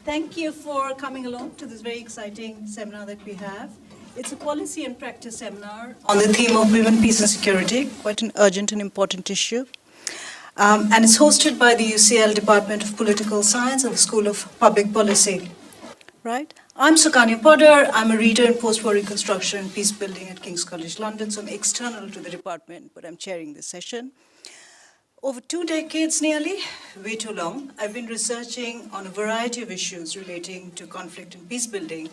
Thank you for coming along to this very exciting seminar that we have. It's a policy and practice seminar on the theme of women, peace and security, quite an urgent and important issue. And it's hosted by the UCL Department of Political Science and the School of Public Policy. Right? I'm Sukanya Poddar. I'm a reader in post-war reconstruction and peace building at King's College London, so I'm external to the department, but I'm chairing this session. Over 2 decades nearly, way too long, I've been researching on a variety of issues relating to conflict and peace building,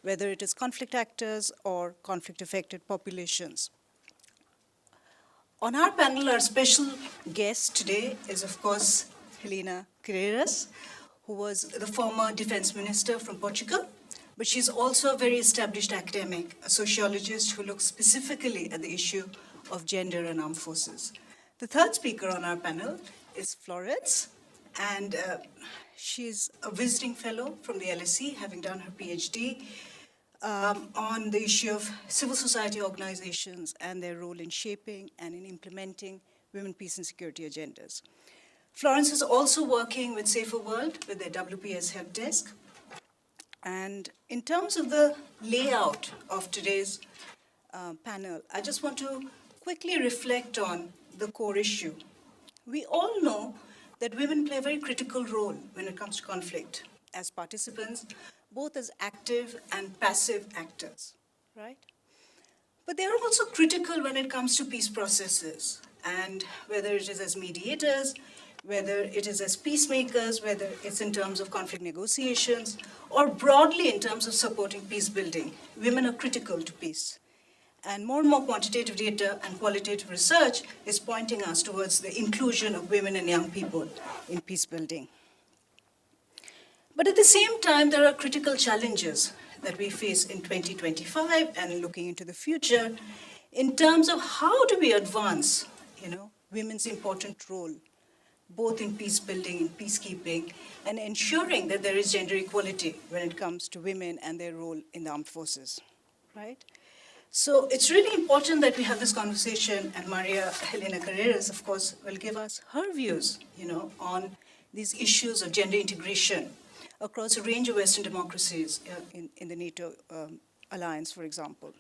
whether it is conflict actors or conflict-affected populations. On our panel, our special guest today is, of course, Helena Carreiras, who was the former defense minister from Portugal, but she's also a very established academic, a sociologist who looks specifically at the issue of gender and armed forces. The third speaker on our panel is Florence, and she's a visiting fellow from the LSE, having done her PhD on the issue of civil society organizations and their role in shaping and in implementing women, peace and security agendas. Florence is also working with Safer World with their WPS help desk. And in terms of the layout of today's panel, I just want to quickly reflect on the core issue. We all know that women play a very critical role when it comes to conflict as participants, both as active and passive actors, right? But they are also critical when it comes to peace processes, and whether it is as mediators, whether it is as peacemakers, whether it's in terms of conflict negotiations, or broadly in terms of supporting peace building, women are critical to peace. And more quantitative data and qualitative research is pointing us towards the inclusion of women and young people in peace building. But at the same time, there are critical challenges that we face in 2025 and looking into the future in terms of how do we advance, women's important role, both in peace building and peacekeeping, and ensuring that there is gender equality when it comes to women and their role in the armed forces, right? So it's really important that we have this conversation, and Maria Helena Carreiras, of course, will give us her views, on these issues of gender integration across a range of Western democracies in the NATO alliance, for example.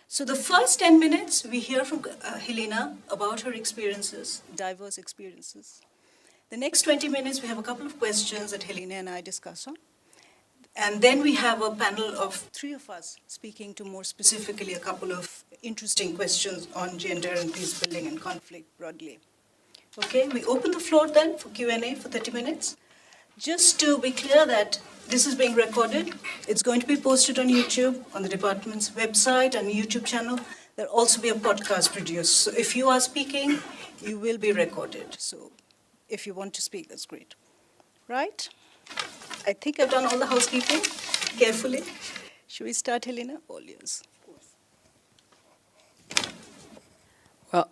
So the first 10 minutes, we hear from Helena about her experiences, diverse experiences. The next 20 minutes, we have a couple of questions that Helena and I discuss on. And then we have a panel of 3 of us speaking to more specifically a couple of interesting questions on gender and peace building and conflict broadly. Okay, we open the floor then for Q&A for 30 minutes. Just to be clear that this is being recorded. It's going to be posted on YouTube, on the department's website and YouTube channel. There'll also be a podcast produced. So if you are speaking, you will be recorded. So if you want to speak, that's great. Right? I think I've done all the housekeeping carefully. Should we start, Helena? All yours. Well,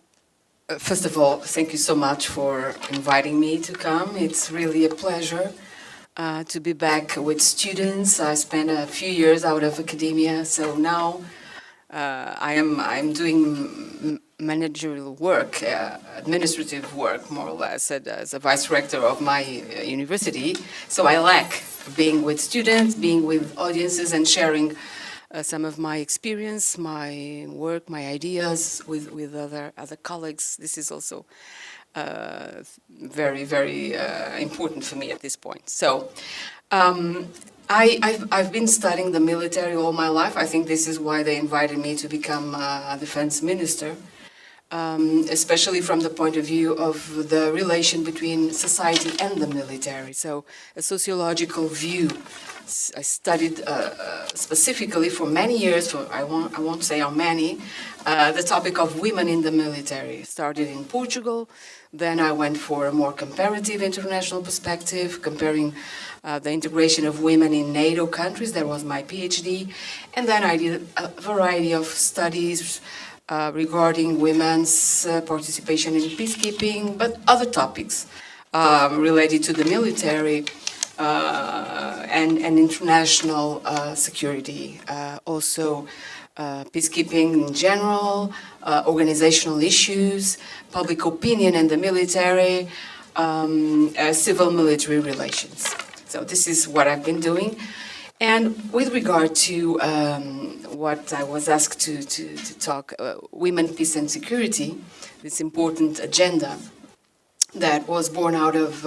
first of all, thank you so much for inviting me to come. It's really a pleasure to be back with students. I spent a few years out of academia, so now I'm doing managerial work, administrative work, more or less, as a vice rector of my university. So I like being with students, being with audiences, and sharing some of my experience, my work, my ideas with other colleagues. This is also very, very important for me at this point. So I've been studying the military all my life. I think this is why they invited me to become a defense minister, especially from the point of view of the relation between society and the military. So a sociological view. I studied specifically for many years, I won't say how many, the topic of women in the military. Started in Portugal, then I went for a more comparative international perspective, comparing the integration of women in NATO countries. That was my PhD. And then I did a variety of studies regarding women's participation in peacekeeping, but other topics related to the military and international security. Also peacekeeping in general, organizational issues, public opinion in the military, civil-military relations. So this is what I've been doing. And with regard to what I was asked to talk, women, peace and security, this important agenda that was born out of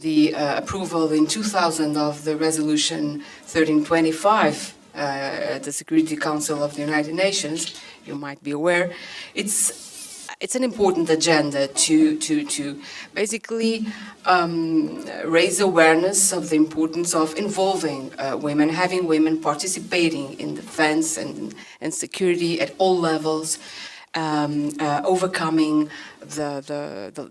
the approval in 2000 of the resolution 1325 at the Security Council of the United Nations. You might be aware. It's an important agenda to basically raise awareness of the importance of involving women, having women participating in defense and security at all levels, overcoming the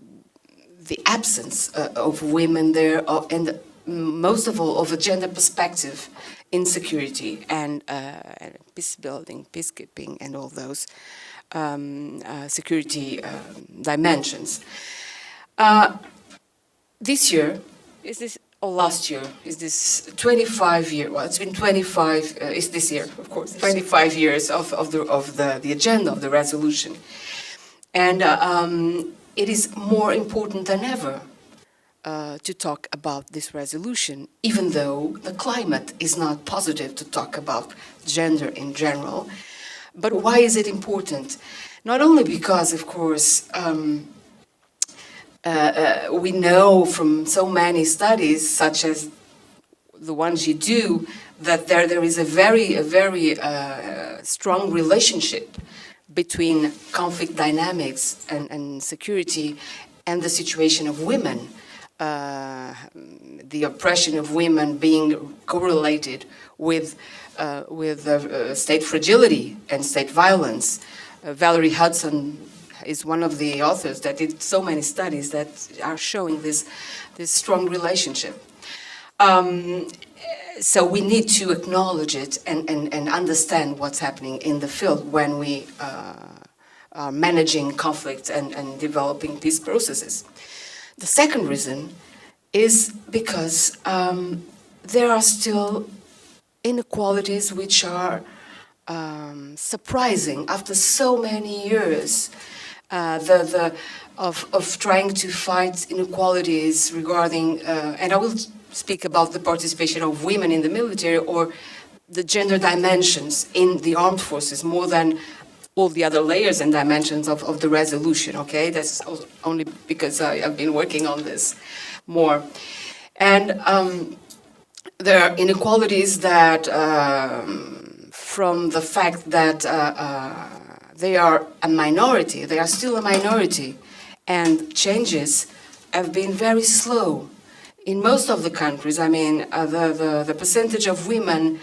absence of women there, and most of all of a gender perspective in security and peace building, peacekeeping, and all those security dimensions. This year, is this, or last year, is this 25 year, well, it's been 25, is this year, of course, 25 years of the agenda, of the resolution. And it is more important than ever to talk about this resolution, even though the climate is not positive to talk about gender in general. But why is it important? Not only because, of course, we know from so many studies, such as the ones you do, that there is a very strong relationship between conflict dynamics and security and the situation of women, the oppression of women being correlated with state fragility and state violence. Valerie Hudson is one of the authors that did so many studies that are showing this strong relationship. So we need to acknowledge it and understand what's happening in the field when we are managing conflict and developing peace processes. The second reason is because there are still inequalities which are surprising after so many years of trying to fight inequalities regarding, and I will speak about the participation of women in the military or the gender dimensions in the armed forces more than all the other layers and dimensions of the resolution, okay? That's only because I've been working on this more. And there are inequalities that, from the fact that they are a minority, they are still a minority, and changes have been very slow. In most of the countries, I mean, the percentage of women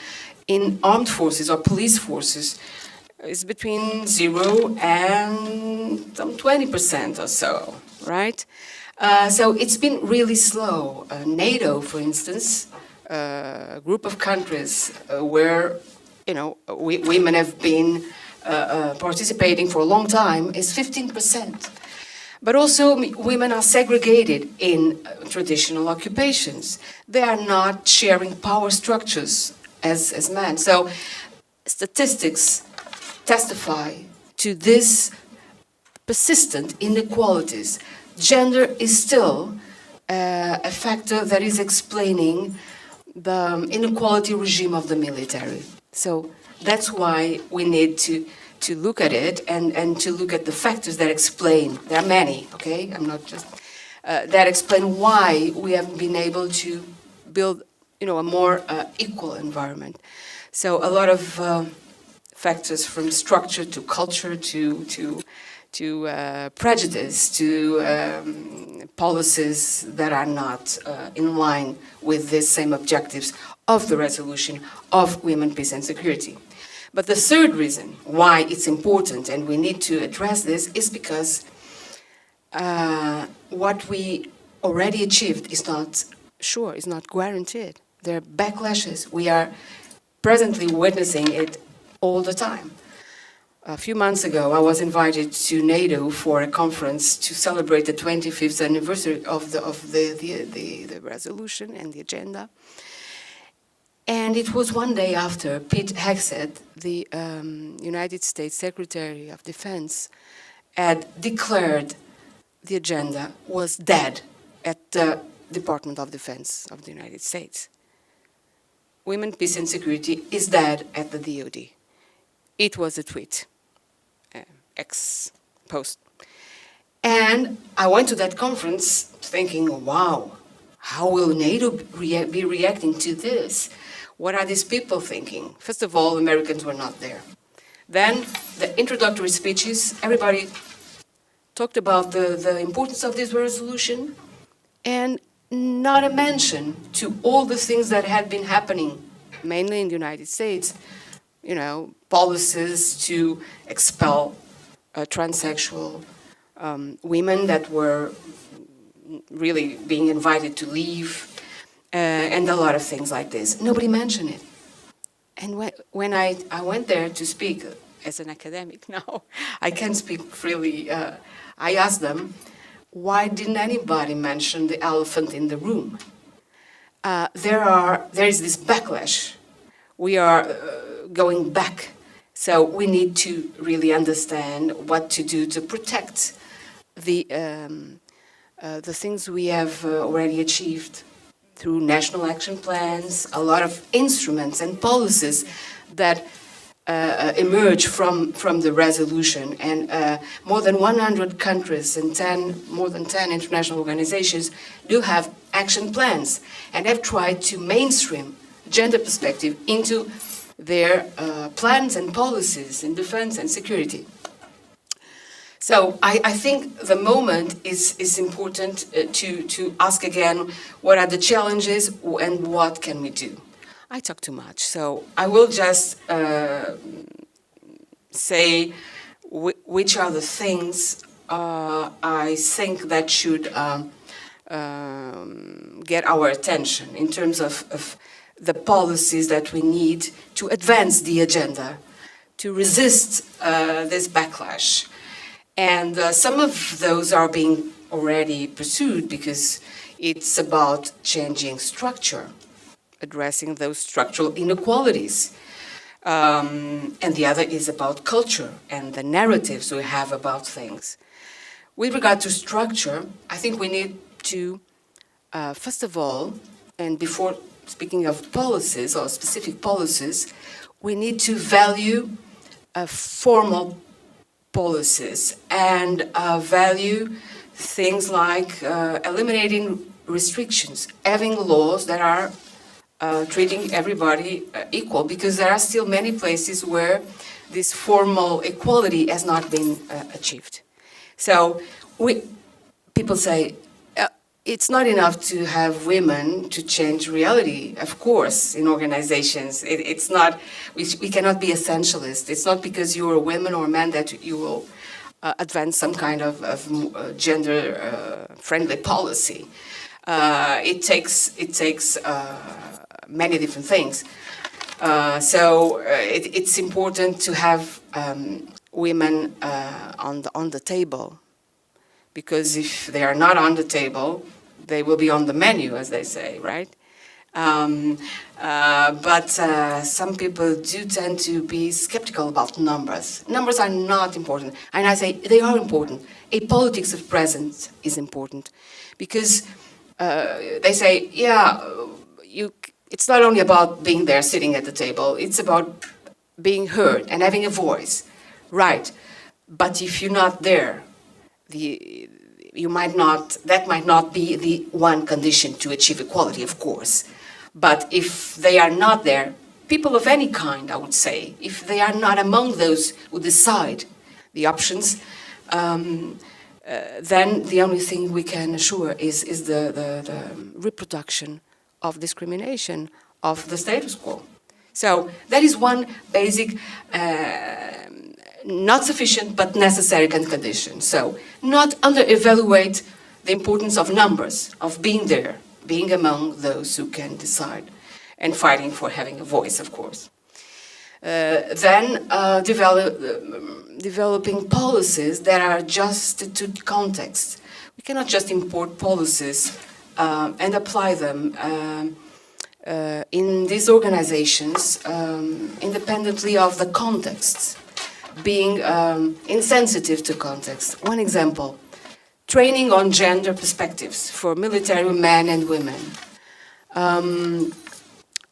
in armed forces or police forces is between 0 and some 20% or so, right? So it's been really slow. NATO, for instance, a group of countries where, you know, women have been participating for a long time, is 15%. But also women are segregated in traditional occupations. They are not sharing power structures as men. So statistics testify to this persistent inequalities. Gender is still a factor that is explaining the inequality regime of the military. So that's why we need to look at it and to look at the factors that explain, there are many, okay? I'm not just, that explain why we have been able to build, you know, a more equal environment. So a lot of factors from structure to culture to prejudice to policies that are not in line with the same objectives of the resolution of women, peace and security. But the third reason why it's important and we need to address this is because what we already achieved is not sure, is not guaranteed. There are backlashes. We are presently witnessing it all the time. A few months ago, I was invited to NATO for a conference to celebrate the 25th anniversary of the resolution and the agenda. And it was one day after Pete Hegseth, the United States Secretary of Defense, had declared the agenda was dead at the Department of Defense of the United States. Women, Peace and Security is dead at the DoD. It was a tweet, ex-post. And I went to that conference thinking, wow, how will NATO be reacting to this? What are these people thinking? First of all, Americans were not there. Then the introductory speeches, everybody talked about the importance of this resolution, and not a mention to all the things that had been happening, mainly in the United States, you know, policies to expel transsexual women that were really being invited to leave, and a lot of things like this. Nobody mentioned it. And when I went there to speak as an academic now, I can speak freely. I asked them, why didn't anybody mention the elephant in the room? There is this backlash. We are going back. So we need to really understand what to do to protect the things we have already achieved through national action plans, a lot of instruments and policies that emerge from the resolution. And more than 100 countries and more than 10 international organizations do have action plans and have tried to mainstream gender perspective into their plans and policies in defense and security. So I think the moment is important to ask again, what are the challenges and what can we do? I talk too much, so I will just say which are the things I think that should get our attention in terms of the policies that we need to advance the agenda, to resist this backlash. And some of those are being already pursued because it's about changing structure, addressing those structural inequalities. And the other is about culture and the narratives we have about things. With regard to structure, I think we need to, first of all, and before speaking of policies or specific policies, we need to value formal policies and value things like eliminating restrictions, having laws that are treating everybody equal, because there are still many places where this formal equality has not been achieved. So people say, it's not enough to have women to change reality, of course, in organizations. It's not, we cannot be essentialist. It's not because you're a woman or a man that you will advance some kind of gender-friendly policy. It takes many different things. So it's important to have women on the table, because if they are not on the table, they will be on the menu, as they say, right? But some people do tend to be skeptical about numbers. Numbers are not important, and I say they are important. A politics of presence is important, because they say, yeah, it's not only about being there, sitting at the table, it's about being heard and having a voice, right? But if you're not there, that might not be the one condition to achieve equality, of course. But if they are not there, people of any kind, I would say, if they are not among those who decide the options, then the only thing we can assure is the reproduction of discrimination of the status quo. So that is one basic not sufficient but necessary condition. So not under-evaluate the importance of numbers, of being there, being among those who can decide, and fighting for having a voice, of course. Then developing policies that are adjusted to context. We cannot just import policies and apply them in these organizations independently of the context, being insensitive to context. One example, training on gender perspectives for military men and women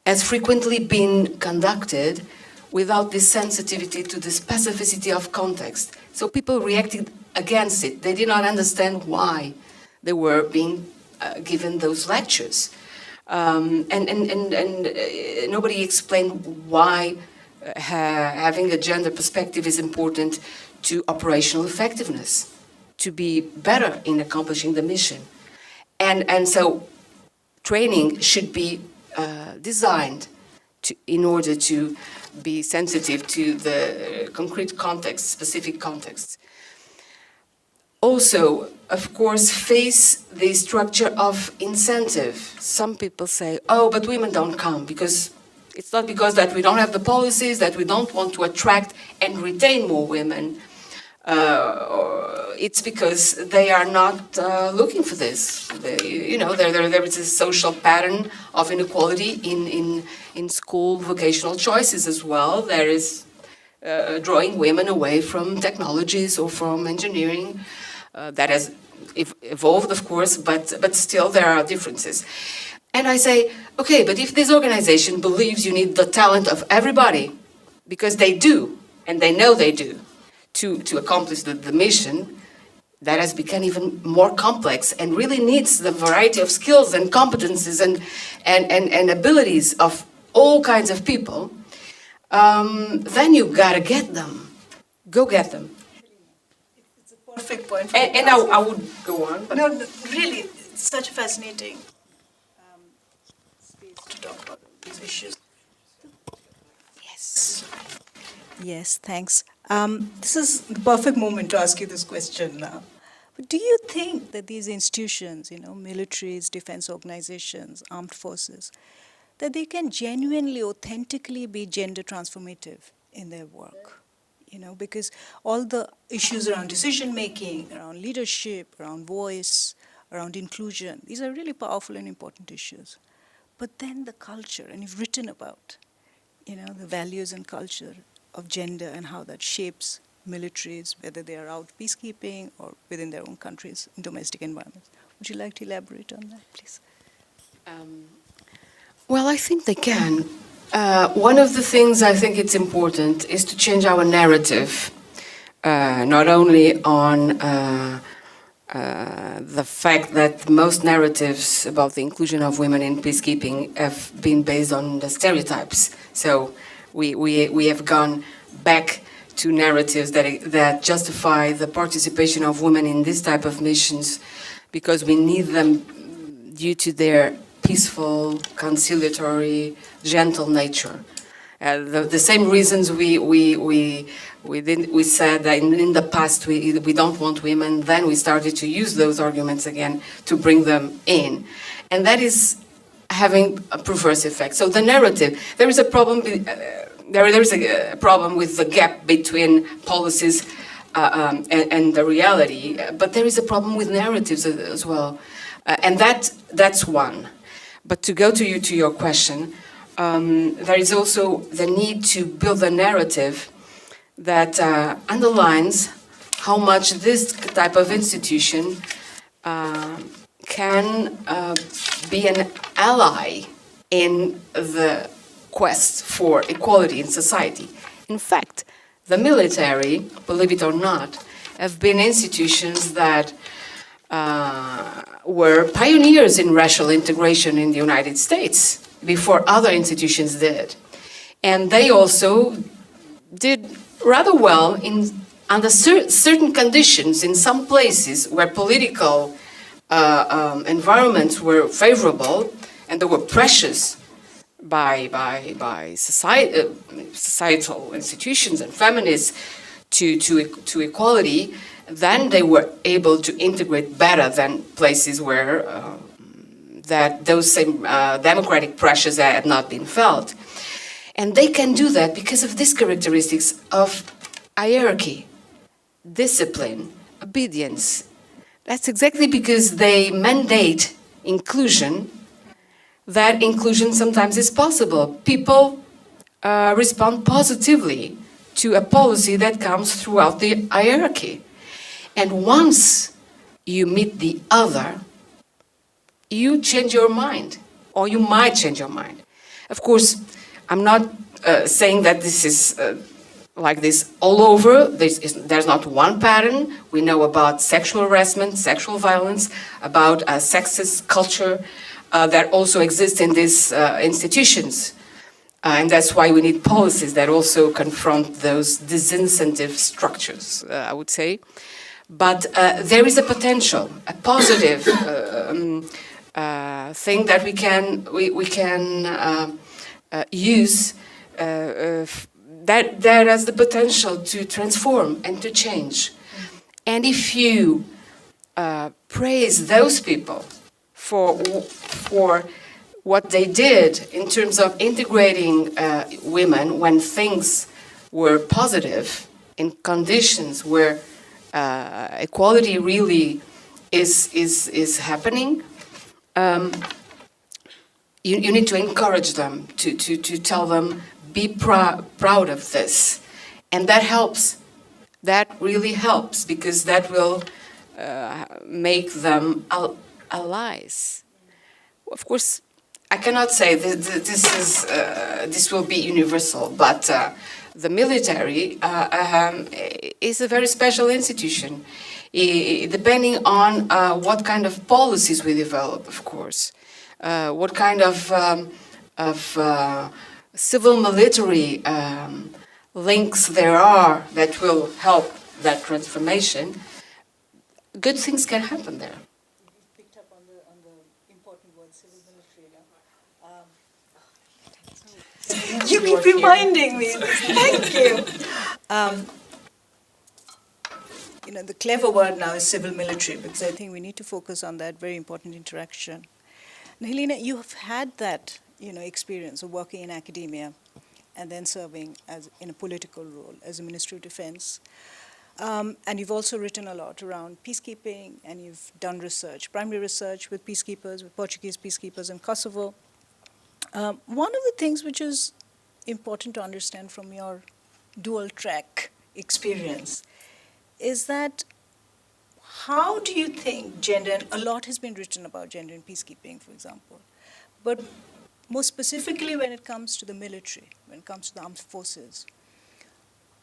has frequently been conducted without this sensitivity to the specificity of context. So people reacted against it. They did not understand why they were being given those lectures. Nobody explained why having a gender perspective is important to operational effectiveness, to be better in accomplishing the mission. And so training should be designed in order to be sensitive to the concrete context, specific context. Also, of course, face the structure of incentive. Some people say, oh, but women don't come, because it's not because that we don't have the policies, that we don't want to attract and retain more women. It's because they are not looking for this. There is a social pattern of inequality in school vocational choices as well. There is drawing women away from technologies or from engineering. That has evolved, of course, but still there are differences. And I say, okay, but if this organization believes you need the talent of everybody, because they do, and they know they do, to accomplish the mission, that has become even more complex and really needs the variety of skills and competences and abilities of all kinds of people, then you gotta get them. Go get them. It's a perfect point. And I would go on. But No, really, it's such a fascinating space to talk about these issues. yes. Yes, thanks. This is the perfect moment to ask you this question now. But do you think that these institutions, militaries, defense organizations, armed forces, that they can genuinely, authentically be gender transformative in their work? Because all the issues around decision making, around leadership, around voice, around inclusion, these are really powerful and important issues. But then the culture, and you've written about, the values and culture of gender and how that shapes militaries, whether they are out peacekeeping or within their own countries in domestic environments. Would you like to elaborate on that, please? Well, I think they can. One of the things I think it's important is to change our narrative, not only on the fact that most narratives about the inclusion of women in peacekeeping have been based on the stereotypes. So we have gone back to narratives that justify the participation of women in this type of missions because we need them due to their peaceful, conciliatory, gentle nature. The same reasons we said that in the past we don't want women, then we started to use those arguments again to bring them in. And that is having a perverse effect. So the narrative, there is a problem. There is a problem with the gap between policies and the reality, but there is a problem with narratives as well, and that's one. But to go to your question, there is also the need to build a narrative that underlines how much this type of institution can be an ally in the quest for equality in society. In fact, the military, believe it or not, have been institutions that were pioneers in racial integration in the United States before other institutions did. And they also did rather well under certain conditions in some places where political environments were favorable and they were precious by societal institutions and feminists to equality, then they were able to integrate better than places where that those same democratic pressures had not been felt. And they can do that because of these characteristics of hierarchy, discipline, obedience. That's exactly because they mandate inclusion. That inclusion sometimes is possible. People respond positively to a policy that comes throughout the hierarchy. And once you meet the other, you change your mind, or you might change your mind. Of course, I'm not saying that this is like this all over. There's not one pattern. We know about sexual harassment, sexual violence, about sexist culture that also exists in these institutions. And that's why we need policies that also confront those disincentive structures, I would say. But there is a potential, a positive thing that we can use that has the potential to transform and to change. And if you praise those people for what they did in terms of integrating women when things were positive, in conditions where equality really is happening, you need to encourage them, to tell them, be proud of this. And that helps. That really helps, because that will make them allies. Of course, I cannot say that this will be universal, but the military is a very special institution, depending on what kind of policies we develop, of course, what kind of civil military links there are that will help that transformation. Good things can happen there. Picked up on the important word, civil military. You keep reminding me. Thank you. The clever word now is civil military, because I think we need to focus on that very important interaction. Now, Helena, you have had that experience of working in academia and then serving in a political role as a Ministry of Defense. And you've also written a lot around peacekeeping, and you've done research, primary research with peacekeepers, with Portuguese peacekeepers in Kosovo. One of the things which is important to understand from your dual track experience is that how do you think gender, and a lot has been written about gender in peacekeeping, for example, but more specifically when it comes to the military, when it comes to the armed forces,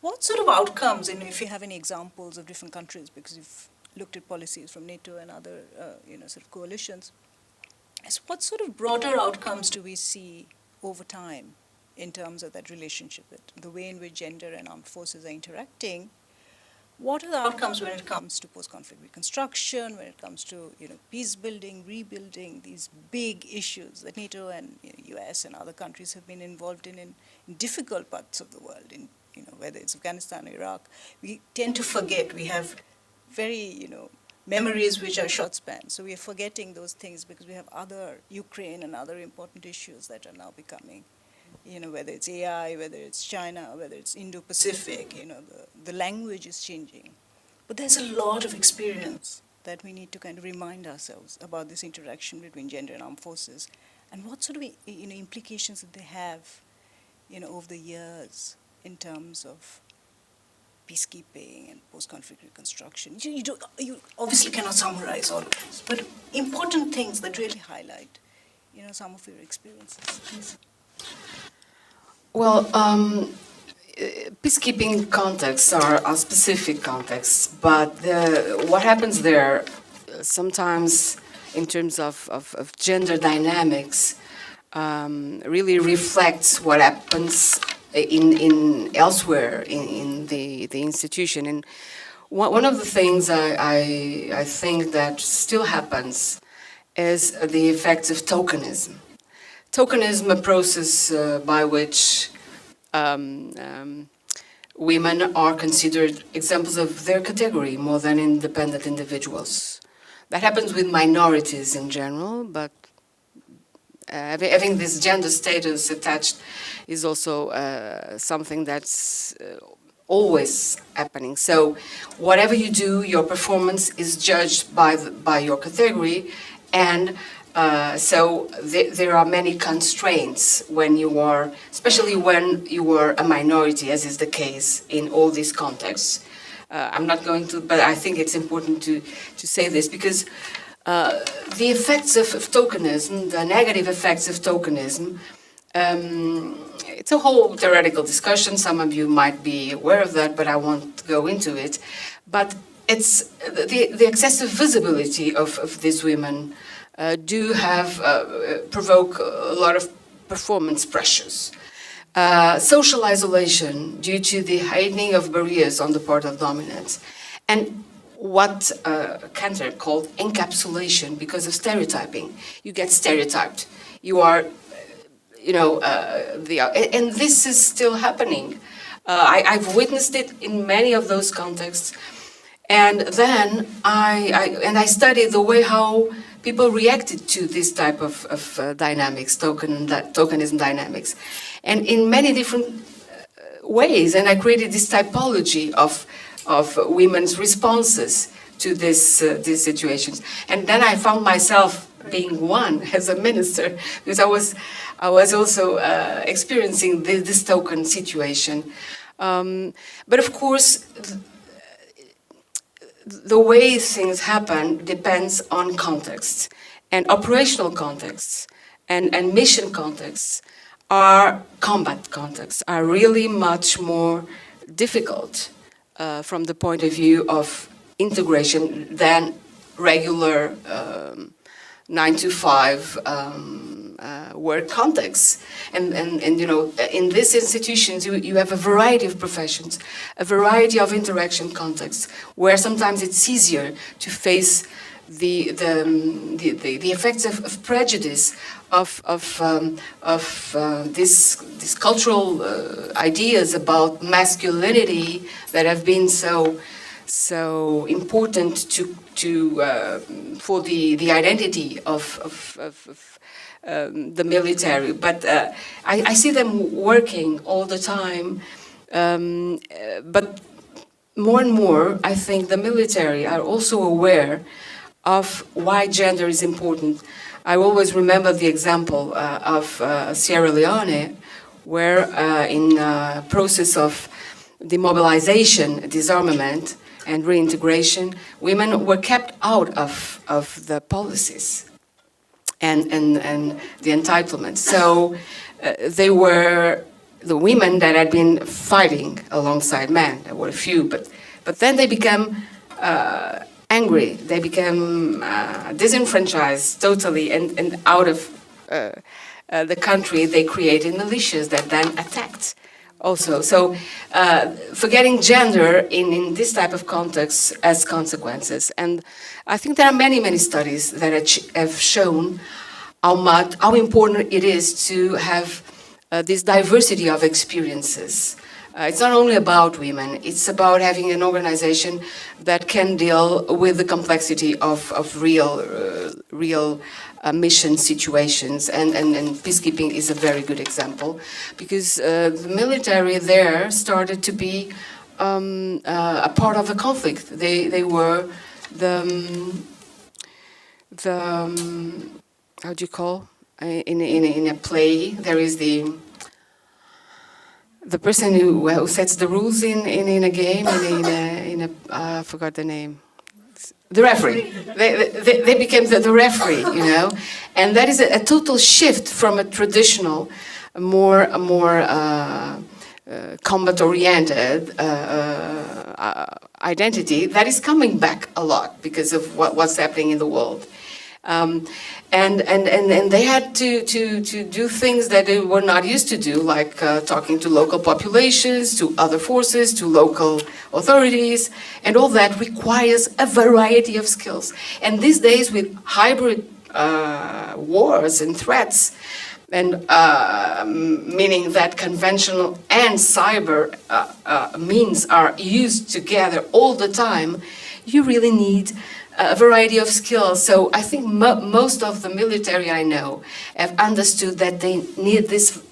what sort of outcomes, if you have any examples of different countries, because you've looked at policies from NATO and other sort of coalitions, what sort of broader outcomes do we see over time in terms of that relationship, the way in which gender and armed forces are interacting? What are the outcomes when it comes to post-conflict reconstruction, when it comes to peace building, rebuilding, these big issues that NATO and US and other countries have been involved in difficult parts of the world, whether it's Afghanistan or Iraq? We tend to forget. We have very, memories which are short span. So we are forgetting those things because we have other Ukraine and other important issues that are now becoming, whether it's AI, whether it's China, whether it's Indo-Pacific, the language is changing. But there's a lot of experience that we need to kind of remind ourselves about this interaction between gender and armed forces, and what sort of implications that they have, over the years in terms of peacekeeping and post-conflict reconstruction. You obviously cannot summarize all of this, but important things that really highlight, some of your experiences. Please. Well, peacekeeping contexts are specific contexts, but what happens there sometimes in terms of gender dynamics really reflects what happens in elsewhere in the institution. And one of the things I think that still happens is the effects of tokenism. Tokenism, a process by which women are considered examples of their category more than independent individuals. That happens with minorities in general, but having this gender status attached is also something that's always happening. So whatever you do, your performance is judged by your category, and so there are many constraints when you are, especially when you are a minority, as is the case in all these contexts. I'm not going to, but I think it's important to say this because the effects of tokenism, the negative effects of tokenism, it's a whole theoretical discussion. Some of you might be aware of that, but I won't go into it. But it's the excessive visibility of these women do have provoke a lot of performance pressures. Social isolation due to the heightening of barriers on the part of dominance, and what Cantor called encapsulation because of stereotyping. You get stereotyped. You are, and this is still happening. I've witnessed it in many of those contexts, and then I studied the way how people reacted to this type of dynamics, tokenism dynamics, and in many different ways. And I created this typology of women's responses to these situations. And then I found myself being one as a minister, because I was also experiencing this token situation. But of course, the way things happen depends on context, and operational contexts and mission contexts are combat contexts, are really much more difficult from the point of view of integration than regular 9 to 5 work contexts. And in these institutions, you have a variety of professions, a variety of interaction contexts, where sometimes it's easier to face the effects of prejudice, of these cultural ideas about masculinity that have been so important for the identity of the military. But I see them working all the time. But more and more, I think the military are also aware of why gender is important. I always remember the example of Sierra Leone, where in a process of demobilization, disarmament, and reintegration, women were kept out of the policies and the entitlements. So they were the women that had been fighting alongside men. There were a few, but then they became angry. They became disenfranchised totally, and out of the country. They created militias that then attacked also. So forgetting gender in this type of context has consequences. And I think there are many, many studies that have shown how important it is to have this diversity of experiences. It's not only about women, it's about having an organization that can deal with the complexity of real mission situations, and peacekeeping is a very good example, because the military there started to be a part of the conflict. They were the how do you call, in a play, there is the person who sets the rules in a game, I forgot the name. The referee. They became the referee, you know, and that is a total shift from a traditional, more combat-oriented identity that is coming back a lot because of what's happening in the world. And they had to do things that they were not used to do, like talking to local populations, to other forces, to local authorities, and all that requires a variety of skills. And these days, with hybrid wars and threats, and meaning that conventional and cyber means are used together all the time, you really need a variety of skills. So I think most of the military I know have understood that they need this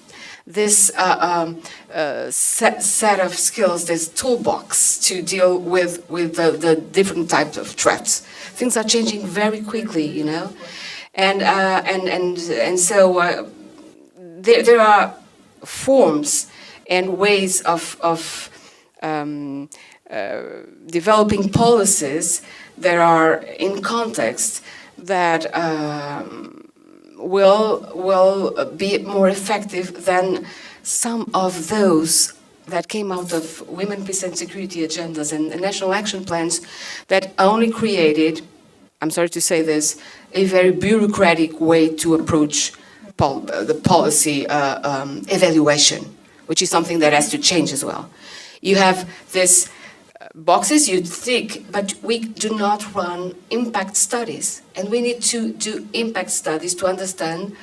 set of skills, this toolbox to deal with the different types of threats. Things are changing very quickly, you know, and so there are forms and ways of developing policies that are in context that will be more effective than some of those that came out of women, peace and security agendas and national action plans that only created, I'm sorry to say this, a very bureaucratic way to approach the policy evaluation, which is something that has to change as well. You have this boxes you tick, but we do not run impact studies, and we need to do impact studies to understand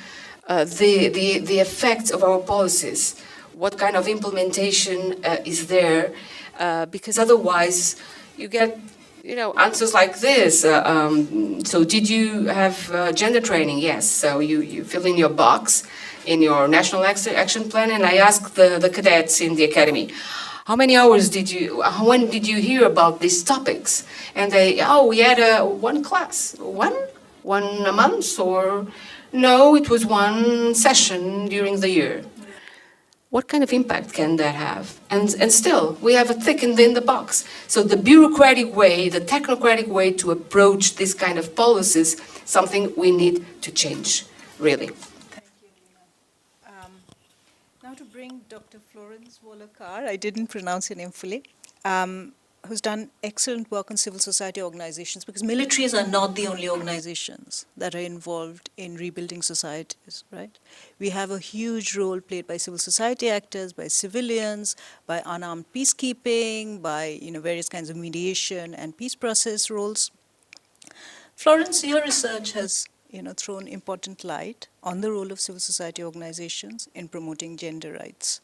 the effects of our policies, what kind of implementation is there, because otherwise you get answers like this. So did you have gender training? Yes. So you fill in your box in your national action plan, and I ask the cadets in the academy, how many hours when did you hear about these topics? And they, we had one class. One a month, or no, it was one session during the year. What kind of impact can that have? And still, we have a tick in the box. So the bureaucratic way, the technocratic way to approach this kind of policies, something we need to change, really. Thank you, Lina. Now to bring Dr. Florence Waller-Carr, I didn't pronounce your name fully, who's done excellent work on civil society organizations, because militaries are not the only organizations that are involved in rebuilding societies, right? We have a huge role played by civil society actors, by civilians, by unarmed peacekeeping, by various kinds of mediation and peace process roles. Florence, your research has thrown important light on the role of civil society organizations in promoting gender rights,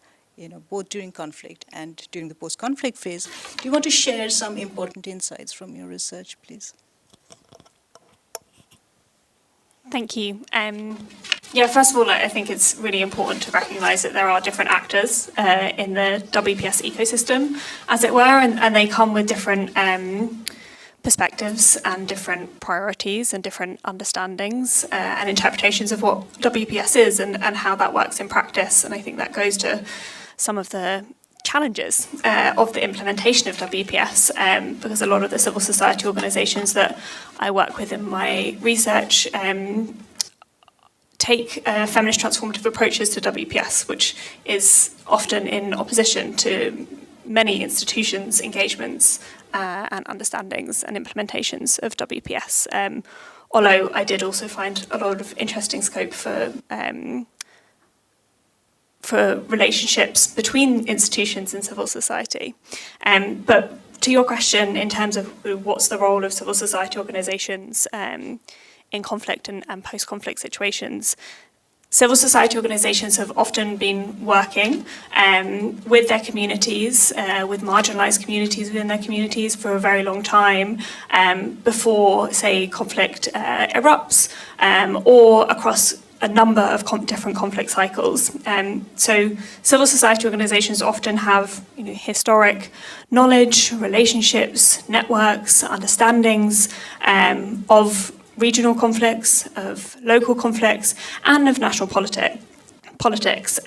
both during conflict and during the post-conflict phase. Do you want to share some important insights from your research, please? Thank you. First of all, I think it's really important to recognise that there are different actors in the WPS ecosystem, as it were, and they come with different perspectives and different priorities and different understandings and interpretations of what WPS is and how that works in practice. And I think that goes to some of the challenges of the implementation of WPS, because a lot of the civil society organisations that I work with in my research take feminist transformative approaches to WPS, which is often in opposition to many institutions' engagements and understandings and implementations of WPS. Although I did also find a lot of interesting scope for relationships between institutions and civil society. But to your question, in terms of what's the role of civil society organisations in conflict and post-conflict situations, civil society organisations have often been working with their communities, with marginalised communities within their communities for a very long time before, say, conflict erupts, or across a number of different conflict cycles. So civil society organisations often have historic knowledge, relationships, networks, understandings of regional conflicts, of local conflicts, and of national politics,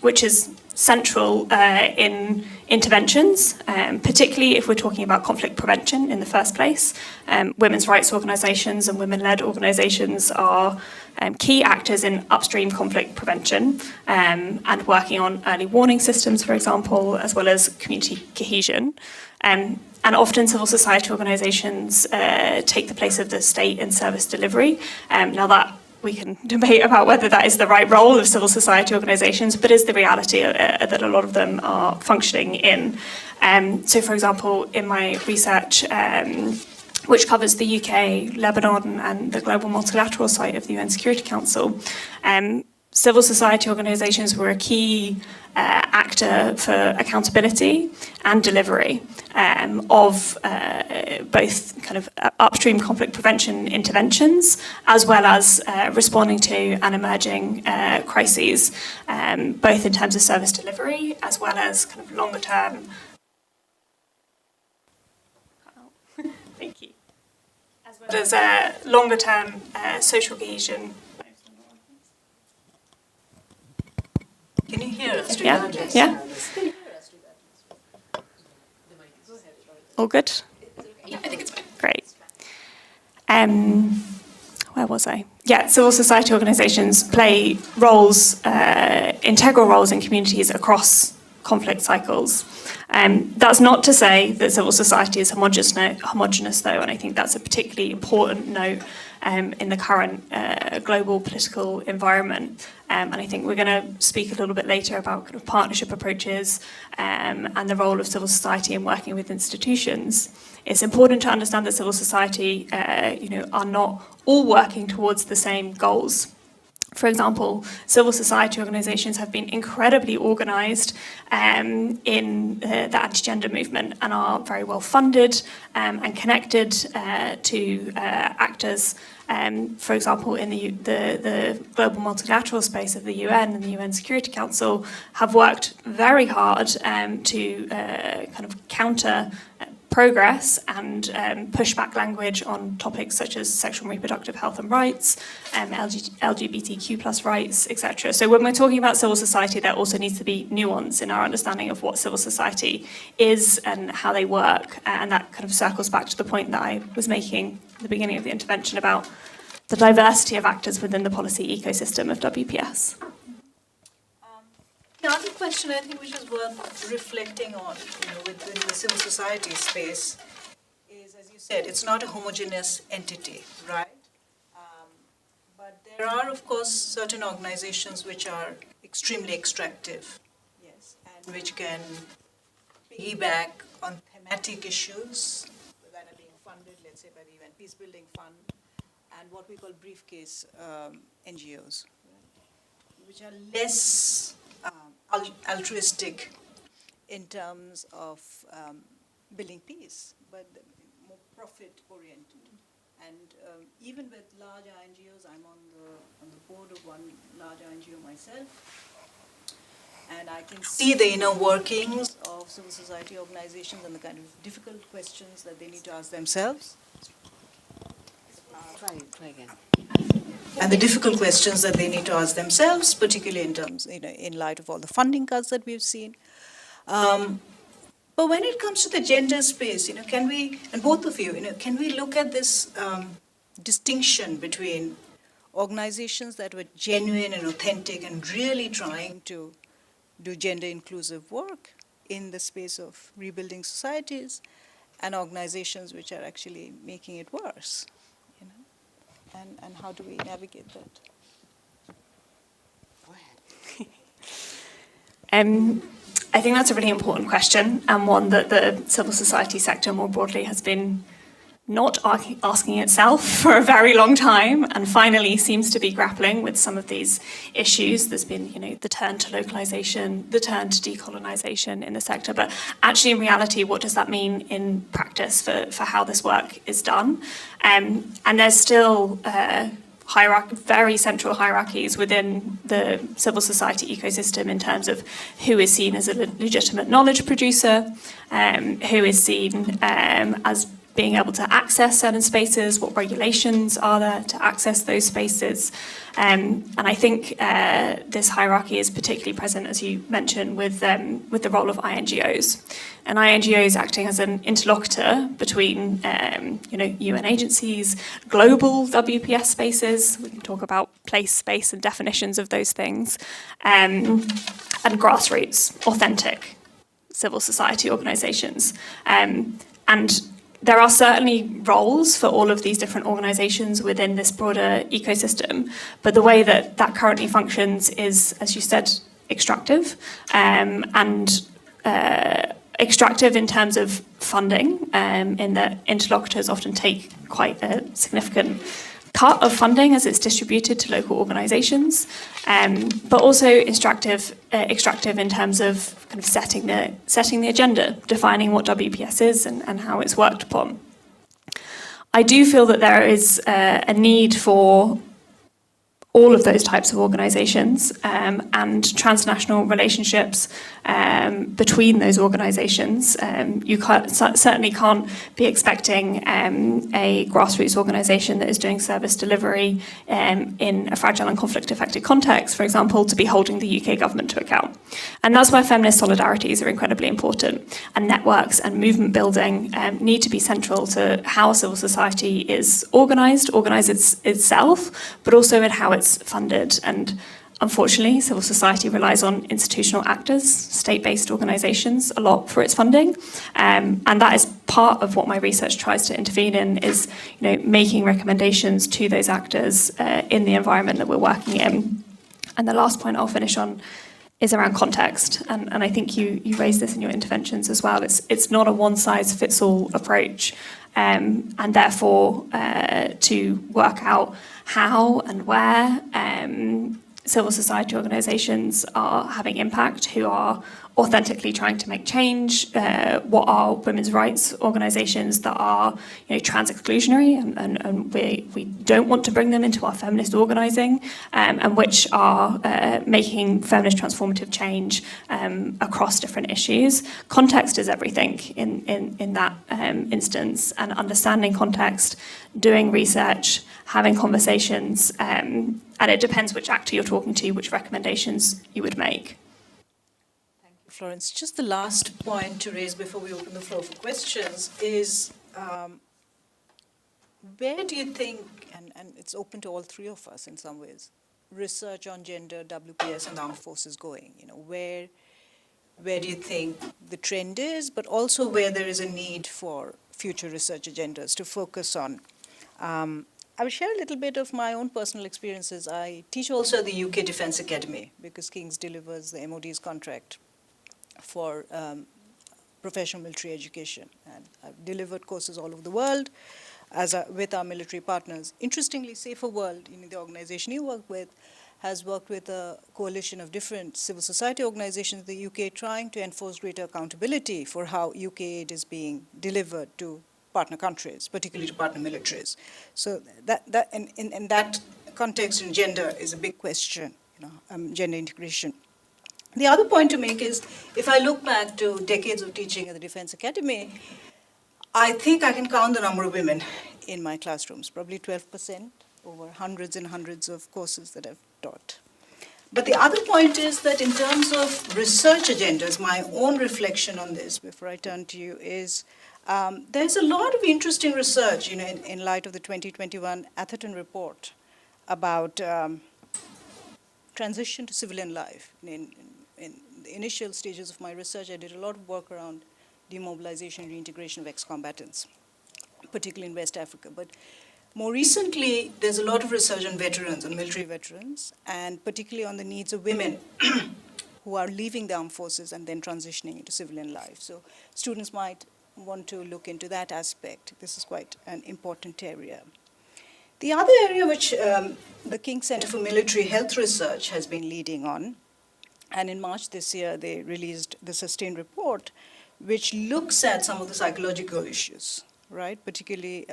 which is central in interventions, particularly if we're talking about conflict prevention in the first place. Women's rights organisations and women-led organisations are key actors in upstream conflict prevention and working on early warning systems, for example, as well as community cohesion. And often civil society organisations take the place of the state in service delivery. Now that we can debate about whether that is the right role of civil society organisations, but is the reality that a lot of them are functioning in. So, for example, in my research, which covers the UK, Lebanon, and the global multilateral site of the UN Security Council, civil society organisations were a key actor for accountability and delivery of both kind of upstream conflict prevention interventions, as well as responding to and emerging crises, both in terms of service delivery as well as kind of longer term. Thank you. As well as longer term social cohesion. Can you hear us? Yeah. All good? Yeah, I think it's fine. Great. Where was I? Yeah, civil society organisations play roles, integral roles in communities across conflict cycles. That's not to say that civil society is homogenous though, and I think that's a particularly important note in the current global political environment. And I think we're going to speak a little bit later about kind of partnership approaches and the role of civil society in working with institutions. It's important to understand that civil society, are not all working towards the same goals. For example, civil society organisations have been incredibly organised in the anti-gender movement and are very well funded and connected to actors. For example, in the global multilateral space of the UN and the UN Security Council have worked very hard to kind of counter progress and push back language on topics such as sexual and reproductive health and rights, LGBTQ plus rights, etc. So when we're talking about civil society, there also needs to be nuance in our understanding of what civil society is and how they work. And that kind of circles back to the point that I was making at the beginning of the intervention about the diversity of actors within the policy ecosystem of WPS. The other question I think which is worth reflecting on, within the civil society space is, as you said, it's not a homogeneous entity, right? But there are, of course, certain organizations which are extremely extractive, yes, and which can piggyback on thematic issues that are being funded, let's say, by the UN Peace Building Fund, and what we call briefcase NGOs, which are less altruistic in terms of building peace, but more profit-oriented. And even with large NGOs, I'm on the board of one large NGO myself, and I can see the inner workings of civil society organizations and the kind of difficult questions that they need to ask themselves. Try again. And the difficult questions that they need to ask themselves, particularly in terms, in light of all the funding cuts that we've seen. But when it comes to the gender space, can we, and both of you, can we look at this distinction between organizations that were genuine and authentic and really trying to do gender inclusive work in the space of rebuilding societies, and organizations which are actually making it worse? And how do we navigate that? Go ahead. I think that's a really important question, and one that the civil society sector more broadly has been not asking itself for a very long time, and finally seems to be grappling with some of these issues. There's been, the turn to localization, the turn to decolonisation in the sector, but actually in reality, what does that mean in practice for how this work is done? And there's still very central hierarchies within the civil society ecosystem in terms of who is seen as a legitimate knowledge producer, who is seen as being able to access certain spaces, what regulations are there to access those spaces. And I think this hierarchy is particularly present, as you mentioned, with the role of INGOs. And INGOs acting as an interlocutor between UN agencies, global WPS spaces, we can talk about place, space and definitions of those things, and grassroots, authentic civil society organisations. And there are certainly roles for all of these different organisations within this broader ecosystem, but the way that currently functions is, as you said, extractive, and extractive in terms of funding, in that interlocutors often take quite a significant cut of funding as it's distributed to local organisations, but also extractive in terms of kind of setting the agenda, defining what WPS is and how it's worked upon. I do feel that there is a need for all of those types of organisations and transnational relationships between those organisations. You certainly can't be expecting a grassroots organisation that is doing service delivery in a fragile and conflict-affected context, for example, to be holding the UK government to account. And that's why feminist solidarities are incredibly important. And networks and movement building need to be central to how civil society is organised itself, but also in how it's funded. And unfortunately, civil society relies on institutional actors, state-based organisations, a lot for its funding. And that is part of what my research tries to intervene in, is making recommendations to those actors in the environment that we're working in. And the last point I'll finish on is around context. And I think you raised this in your interventions as well. It's not a one-size-fits-all approach. And therefore, to work out how and where civil society organisations are having impact, who are authentically trying to make change, what are women's rights organisations that are trans-exclusionary and we don't want to bring them into our feminist organising, and which are making feminist transformative change across different issues. Context is everything in that instance, and understanding context, doing research, having conversations, and it depends which actor you're talking to, which recommendations you would make. Florence, just the last point to raise before we open the floor for questions is, where do you think, and it's open to all three of us in some ways, research on gender, WPS, and armed forces going? Where do you think the trend is, but also where there is a need for future research agendas to focus on? I will share a little bit of my own personal experiences. I teach also at the UK Defence Academy, because King's delivers the MOD's contract for professional military education. And I've delivered courses all over the world with our military partners. Interestingly, Safer World, the organization you work with, has worked with a coalition of different civil society organizations in the UK trying to enforce greater accountability for how UK aid is being delivered to partner countries, particularly to partner militaries. So that in that context, gender is a big question, gender integration. The other point to make is, if I look back to decades of teaching at the Defence Academy, I think I can count the number of women in my classrooms, probably 12% over hundreds and hundreds of courses that I've taught. But the other point is that in terms of research agendas, my own reflection on this before I turn to you is, there's a lot of interesting research, in light of the 2021 Atherton report about transition to civilian life. In the initial stages of my research, I did a lot of work around demobilization and reintegration of ex-combatants, particularly in West Africa. But more recently, there's a lot of research on veterans, on military veterans, and particularly on the needs of women who are leaving the armed forces and then transitioning into civilian life. So students might want to look into that aspect. This is quite an important area. The other area which the King Center for Military Health Research has been leading on, and in March this year, they released the Sustain report, which looks at some of the psychological issues, right? Particularly,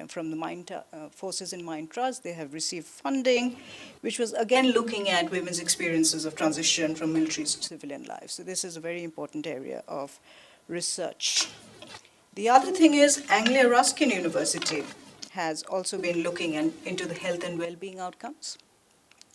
from the forces in Mind Trust, they have received funding, which was again looking at women's experiences of transition from military to civilian life. So this is a very important area of research. The other thing is, Anglia Ruskin University has also been looking into the health and well-being outcomes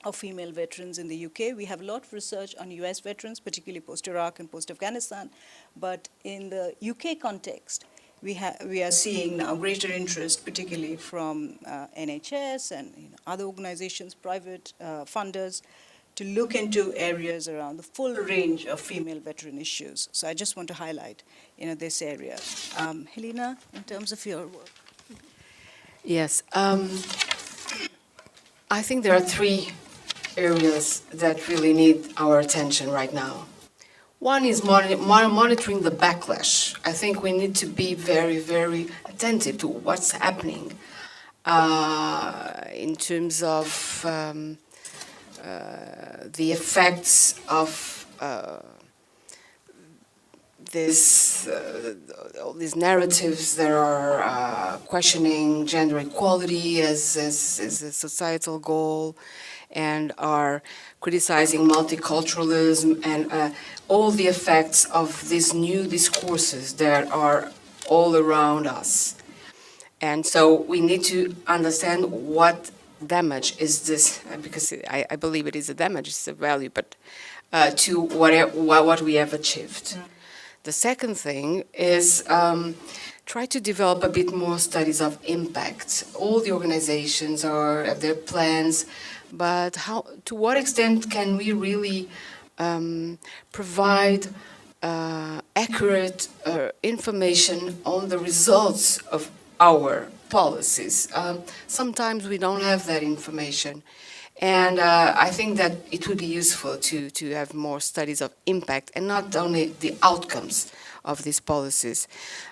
of female veterans in the UK. We have a lot of research on US veterans, particularly post-Iraq and post-Afghanistan. But in the UK context, we are seeing now greater interest, particularly from NHS and other organizations, private funders, to look into areas around the full range of female veteran issues. So I just want to highlight this area. Helena, in terms of your work. Yes. I think there are three areas that really need our attention right now. One is monitoring the backlash. I think we need to be very, very attentive to what's happening in terms of the effects of all these narratives that are questioning gender equality as a societal goal, and are criticizing multiculturalism and all the effects of these new discourses that are all around us. And so we need to understand what damage is this, because I believe it is a damage, it's a value, but to what we have achieved. The second thing is try to develop a bit more studies of impact. All the organizations have their plans, but to what extent can we really provide accurate information on the results of our policies? Sometimes we don't have that information. And I think that it would be useful to have more studies of impact and not only the outcomes of these policies.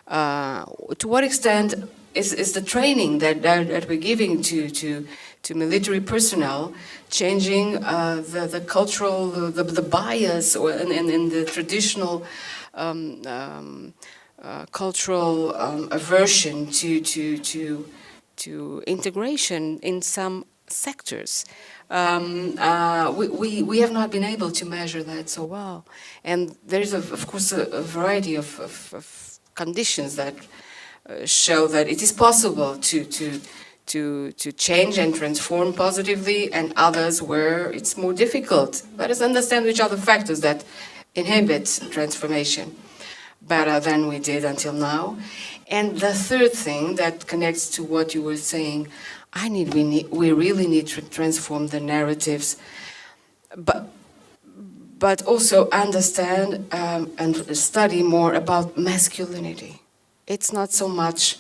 To what extent is the training that we're giving to military personnel changing the cultural, the bias and the traditional cultural aversion to integration in some sectors? We have not been able to measure that so well, and there's of course a variety of conditions that show that it is possible to change and transform positively, and others where it's more difficult. Let us understand which are the factors that inhibit transformation better than we did until now. And the third thing that connects to what you were saying, we really need to transform the narratives, but also understand and study more about masculinity. It's not so much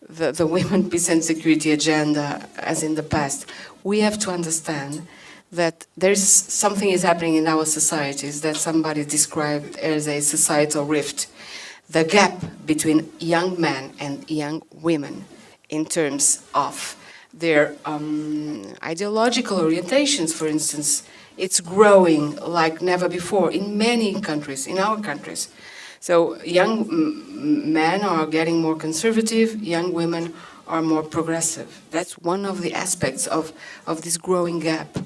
the women, peace and security agenda as in the past. We have to understand that there's something is happening in our societies that somebody described as a societal rift. The gap between young men and young women in terms of their ideological orientations, for instance, it's growing like never before in many countries, in our countries. So young men are getting more conservative, young women are more progressive. That's one of the aspects of this growing gap.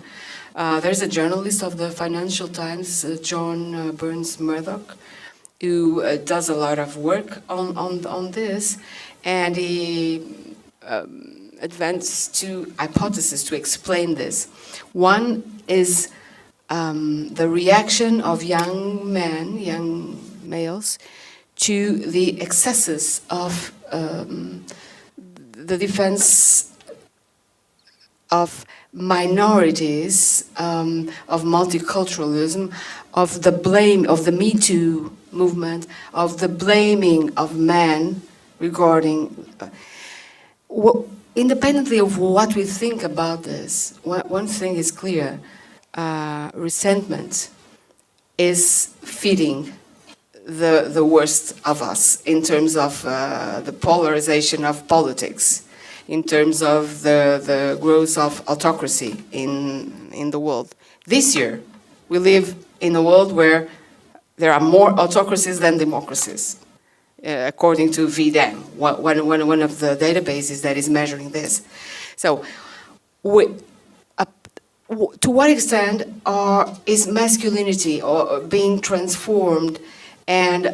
There's a journalist of the Financial Times, John Burns Murdoch, who does a lot of work on this, and he advanced two hypotheses to explain this. One is the reaction of young men, young males, to the excesses of the defense of minorities, of multiculturalism, of the blame, of the Me Too movement, of the blaming of men regarding... independently of what we think about this, one thing is clear. Resentment is feeding the worst of us in terms of the polarization of politics, in terms of the growth of autocracy in the world. This year, we live in a world where there are more autocracies than democracies, according to VDEM, one of the databases that is measuring this. So, to what extent is masculinity being transformed, and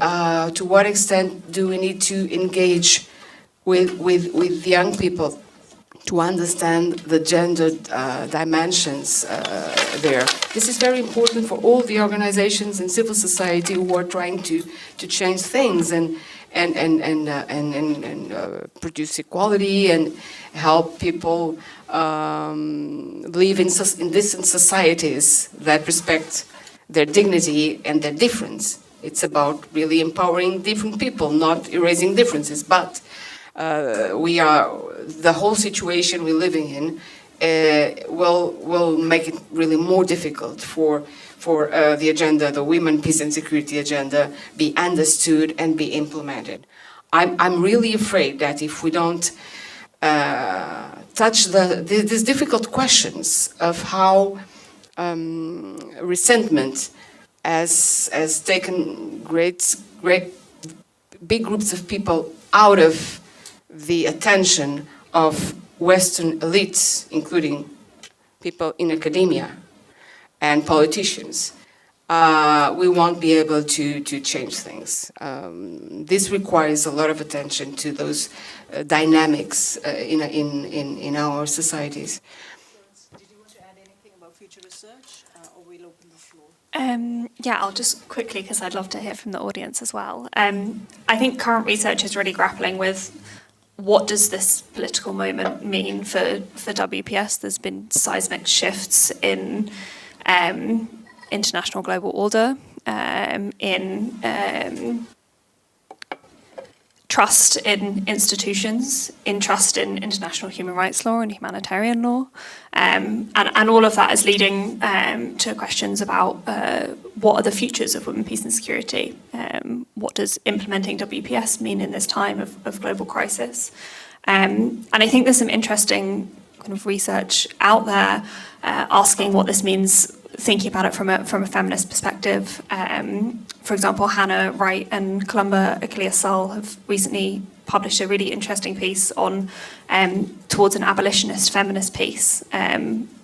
to what extent do we need to engage with young people to understand the gender dimensions there? This is very important for all the organizations in civil society who are trying to change things and produce equality and help people live in decent societies that respect their dignity and their difference. It's about really empowering different people, not erasing differences. But the whole situation we're living in will make it really more difficult for the agenda, the women, peace and security agenda, be understood and be implemented. I'm really afraid that if we don't touch these difficult questions of how resentment has taken great big groups of people out of the attention of Western elites, including people in academia and politicians, we won't be able to change things. This requires a lot of attention to those dynamics in our societies. Did you want to add anything about future research, or we'll open the floor? Yeah, I'll just quickly, because I'd love to hear from the audience as well. I think current research is really grappling with what does this political moment mean for WPS. There's been seismic shifts in international global order, in trust in institutions, in trust in international human rights law and humanitarian law. And all of that is leading to questions about what are the futures of women, peace and security? What does implementing WPS mean in this time of global crisis? And I think there's some interesting kind of research out there asking what this means, thinking about it from a feminist perspective. For example, Hannah Wright and Columba Achilles-Sull have recently published a really interesting piece on towards an abolitionist feminist piece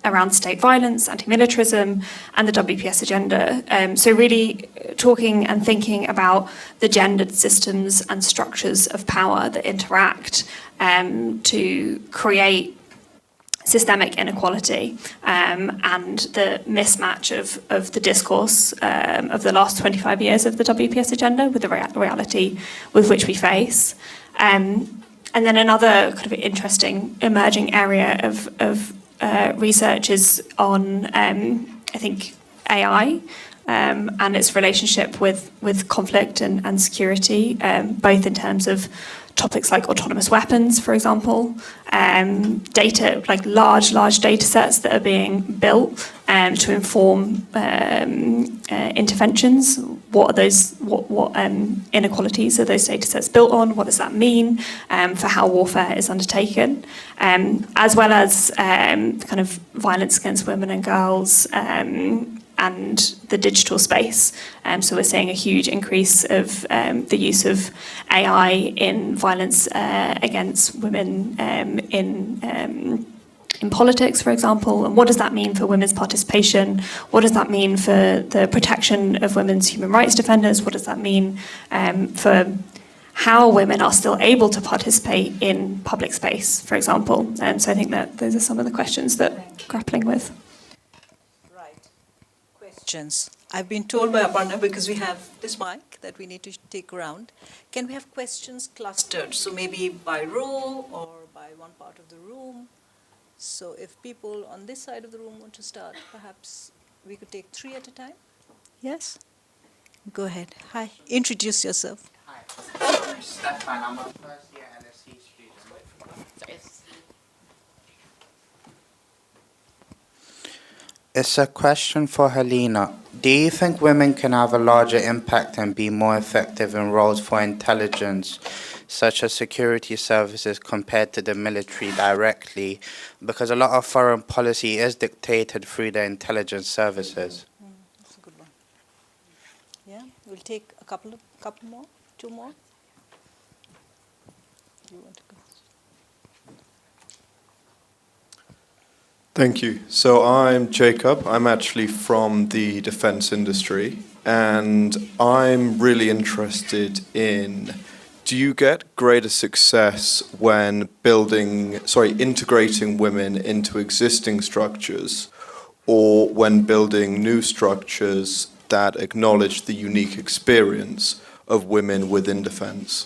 around state violence, anti-militarism, and the WPS agenda. So really talking and thinking about the gendered systems and structures of power that interact to create systemic inequality and the mismatch of the discourse of the last 25 years of the WPS agenda with the reality with which we face. And then another kind of interesting emerging area of research is on, I think, AI and its relationship with conflict and security, both in terms of topics like autonomous weapons, for example, data, like large data sets that are being built to inform interventions. What are those? What inequalities are those data sets built on? What does that mean for how warfare is undertaken? As well as kind of violence against women and girls. And the digital space. So we're seeing a huge increase of the use of AI in violence against women in politics, for example. And what does that mean for women's participation? What does that mean for the protection of women's human rights defenders? What does that mean for how women are still able to participate in public space, for example? And so I think that those are some of the questions that we're grappling with. Questions. I've been told by Aparna, because we have this mic that we need to take around, can we have questions clustered? So maybe by row or by one part of the room. So if people on this side of the room want to start, perhaps we could take 3 at a time. Yes? Go ahead. Hi. Introduce yourself. Hi. I'm Stefan. I'm a first year LSE student. It's a question for Helena. Do you think women can have a larger impact and be more effective in roles for intelligence, such as security services, compared to the military directly? Because a lot of foreign policy is dictated through the intelligence services. That's a good one. Yeah, we'll take a couple more, 2 more. Do you want to go? Thank you. So I'm Jacob. I'm actually from the defense industry, and I'm really interested in, do you get greater success when integrating women into existing structures, or when building new structures that acknowledge the unique experience of women within defense?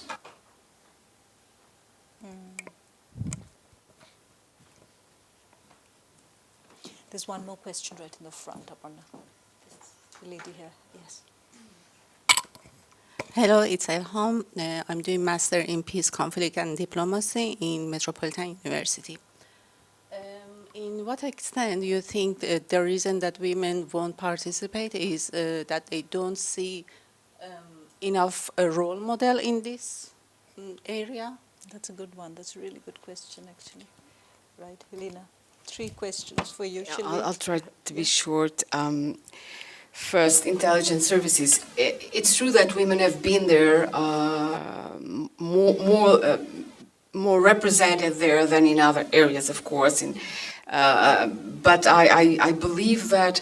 There's one more question right in the front, Aparna. The lady here, yes. Hello, it's Elham. I'm doing Master in Peace, Conflict and Diplomacy in Metropolitan University. In what extent do you think the reason that women won't participate is that they don't see enough a role model in this area? That's a good one. That's a really good question, actually. Right, Helena? 3 questions for you. Yeah, I'll try to be short. first intelligence services. It's true that women have been there more represented there than in other areas, of course. But I believe that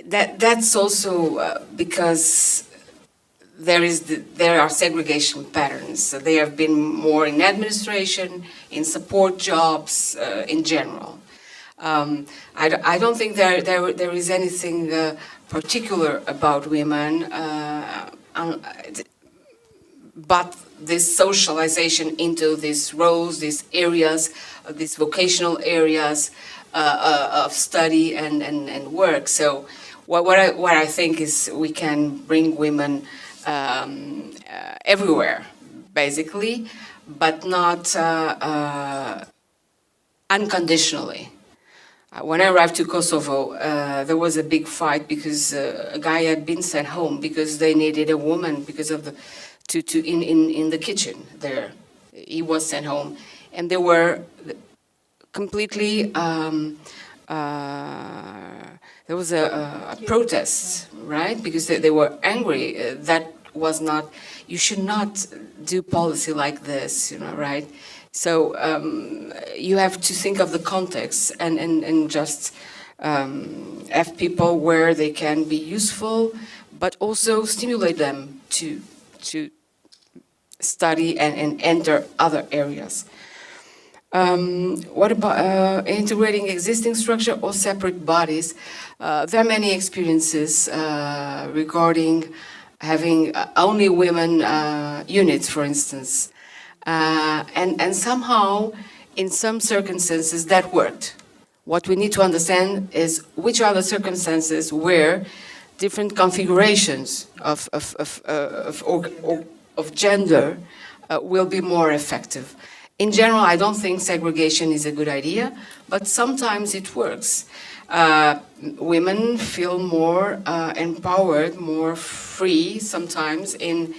that's also because there are segregation patterns. So they have been more in administration, in support jobs, in general. I don't think there is anything particular about women, but this socialization into these roles, these areas, these vocational areas of study and work. So what I think is we can bring women everywhere, basically, but not unconditionally. When I arrived to Kosovo, there was a big fight because a guy had been sent home because they needed a woman because of in the kitchen there. He was sent home, and they were completely. There was a protest, right? Because they were angry. That was not. You should not do policy like this, right? So you have to think of the context and just have people where they can be useful, but also stimulate them to study and enter other areas. What about integrating existing structure or separate bodies? There are many experiences regarding having only women units, for instance. And somehow, in some circumstances, that worked. What we need to understand is which are the circumstances where different configurations of gender will be more effective. In general, I don't think segregation is a good idea, but sometimes it works. Women feel more empowered, more free sometimes in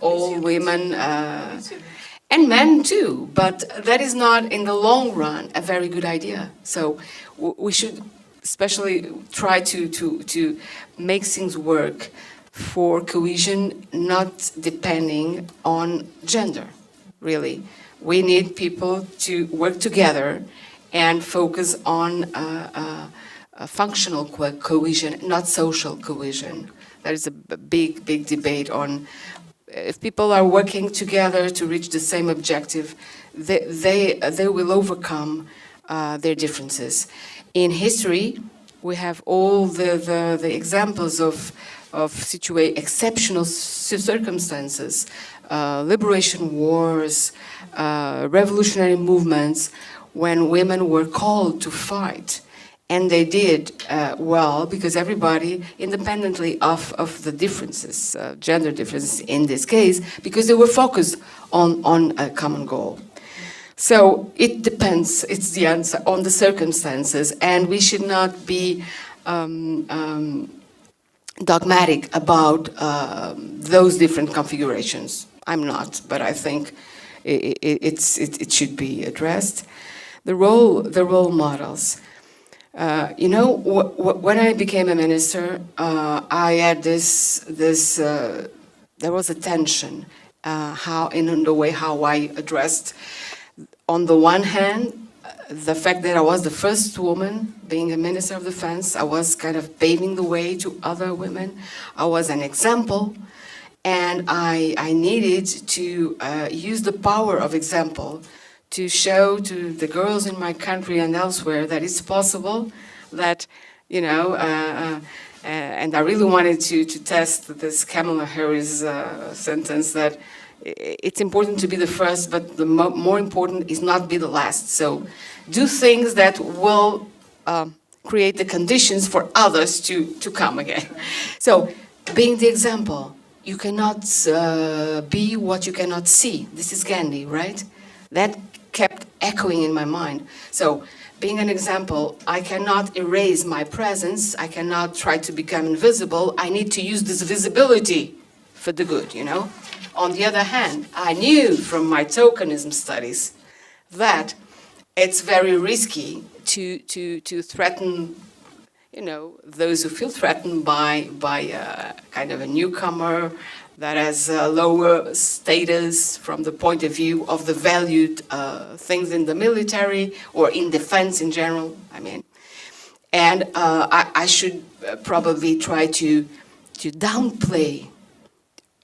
all women and men too, but that is not in the long run a very good idea. So we should especially try to make things work for cohesion, not depending on gender, really. We need people to work together and focus on a functional cohesion, not social cohesion. There is a big debate on if people are working together to reach the same objective, they will overcome their differences. In history, we have all the examples of exceptional circumstances, liberation wars, revolutionary movements, when women were called to fight. And they did well because everybody, independently of the differences, gender differences in this case, because they were focused on a common goal. So it depends, it's the answer, on the circumstances, and we should not be dogmatic about those different configurations. I'm not, but I think it should be addressed. The role models. When I became a minister, I had there was a tension in the way how I addressed, on the one hand, the fact that I was the first woman being a Minister of Defense. I was kind of paving the way to other women. I was an example, and I needed to use the power of example to show to the girls in my country and elsewhere that it's possible, that, and I really wanted to test this Kamala Harris sentence that it's important to be the first, but the more important is not be the last. So do things that will create the conditions for others to come again. So being the example, you cannot be what you cannot see. This is Gandhi, right? That kept echoing in my mind. So being an example, I cannot erase my presence. I cannot try to become invisible. I need to use this visibility for the good, On the other hand, I knew from my tokenism studies that it's very risky to threaten, those who feel threatened by kind of a newcomer that has a lower status from the point of view of the valued things in the military or in defense in general, I mean. And I should probably try to downplay,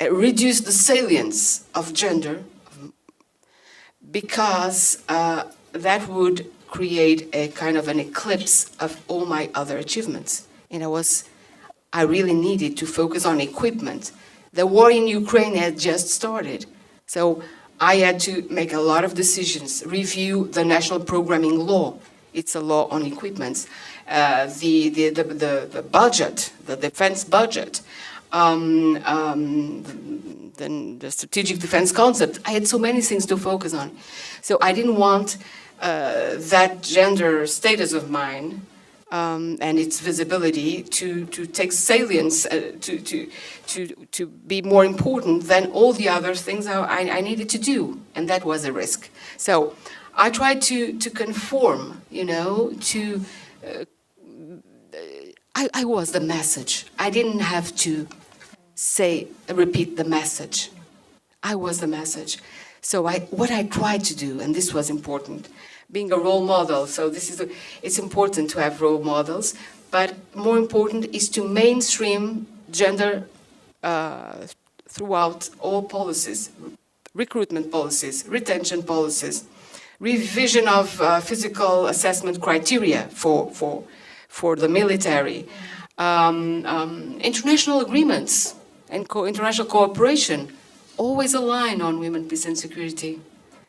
reduce the salience of gender, because that would create a kind of an eclipse of all my other achievements. And I really needed to focus on equipment. The war in Ukraine had just started. So I had to make a lot of decisions, review the national programming law. It's a law on equipment. The budget, the defense budget, the strategic defense concept. I had so many things to focus on. So I didn't want that gender status of mine and its visibility to take salience, to be more important than all the other things I needed to do, and that was a risk. So I tried to conform, to. I was the message. I didn't have to repeat the message. I was the message. So what I tried to do, and this was important, being a role model. So it's important to have role models, but more important is to mainstream gender throughout all policies, recruitment policies, retention policies, revision of physical assessment criteria for the military, international agreements and international cooperation always align on women, peace and security.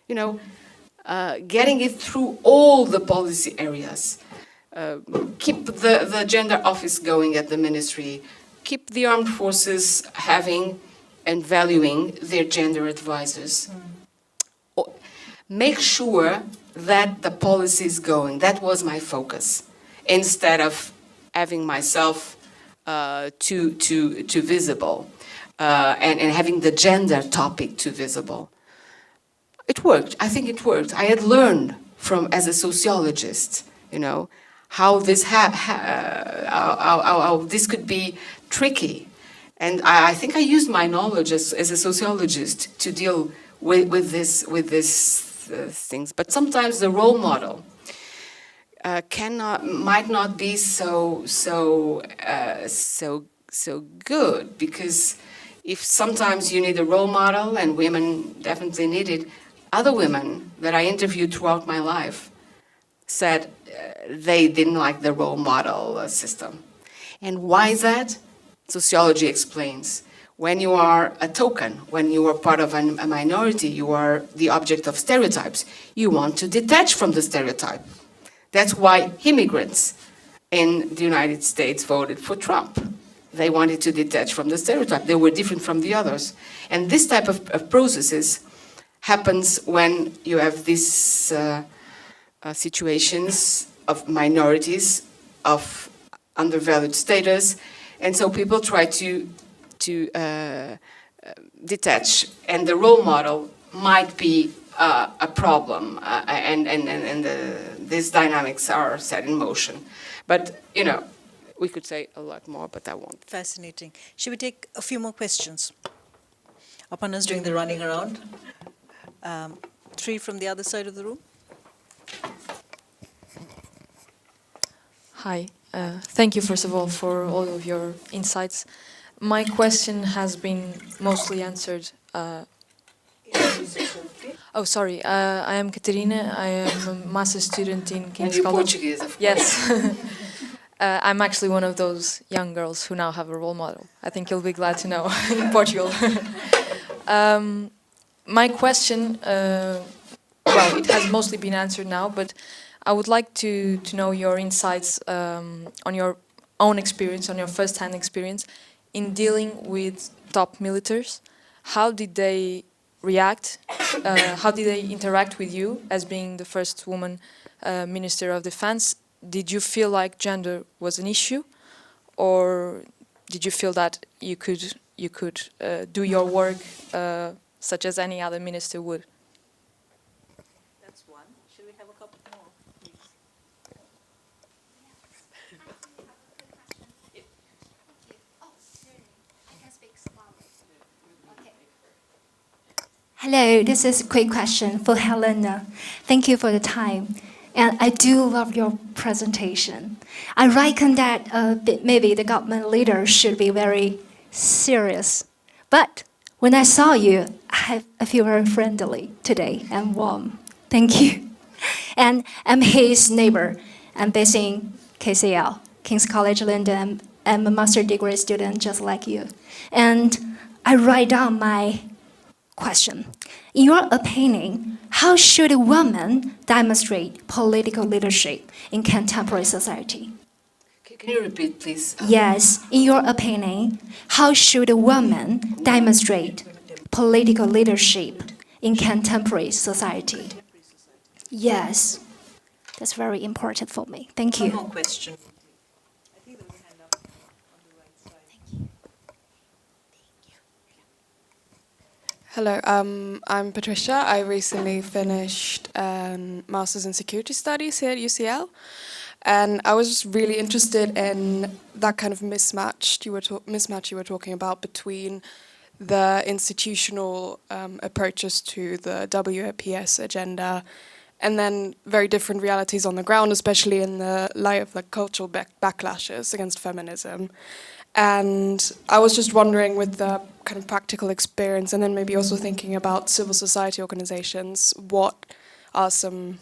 Getting it through all the policy areas. Keep the gender office going at the ministry. Keep the armed forces having and valuing their gender advisors. Make sure that the policy is going. That was my focus, instead of having myself too visible and having the gender topic too visible. It worked. I think it worked. I had learned as a sociologist, how this how this could be tricky, and I think I used my knowledge as a sociologist to deal with this things. But sometimes the role model might not be so good, because if sometimes you need a role model, and women definitely need it. Other women that I interviewed throughout my life said they didn't like the role model system. And why is that? Sociology explains. When you are a token, when you are part of a minority, you are the object of stereotypes. You want to detach from the stereotype. That's why immigrants in the United States voted for Trump. They wanted to detach from the stereotype. They were different from the others. And this type of processes happens when you have these situations of minorities, of undervalued status, and so people try to detach, and the role model might be a problem, and these dynamics are set in motion. But we could say a lot more, but I won't. Fascinating. Should we take a few more questions? Upon us doing the running around. 3 from the other side of the room. Hi. Thank you, first of all, for all of your insights. My question has been mostly answered. Oh, sorry. I am Catarina. I am a master's student in King's And you're College. Portuguese, of course. Yes. I'm actually one of those young girls who now have a role model. I think you'll be glad to know, in Portugal. My question, well, it has mostly been answered now, but I would like to know your insights on your own experience, on your first-hand experience in dealing with top militaries. How did they react? How did they interact with you as being the first woman Minister of Defense? Did you feel like gender was an issue, or did you feel that you could do your work such as any other minister would? That's one. Should we have a couple more, please? Hello, this is a quick question for Helena. Thank you for the time. And I do love your presentation. I reckon that maybe the government leader should be very serious. But when I saw you, I feel very friendly today and warm. Thank you. And I'm his neighbor. I'm based in KCL, King's College London. I'm a master's degree student just like you. And I write down my question. In your opinion, how should a woman demonstrate political leadership in contemporary society? Can you repeat, please? Yes, in your opinion, how should a woman demonstrate political leadership in contemporary society? Yes, that's very important for me. Thank you. One more question. Hello, I'm Patricia. I recently finished a Master's in Security Studies here at UCL, and I was just really interested in that kind of mismatch you were talking about between the institutional approaches to the WPS agenda and then very different realities on the ground, especially in the light of the cultural backlashes against feminism. And I was just wondering, with the kind of practical experience and then maybe also thinking about civil society organizations, what are some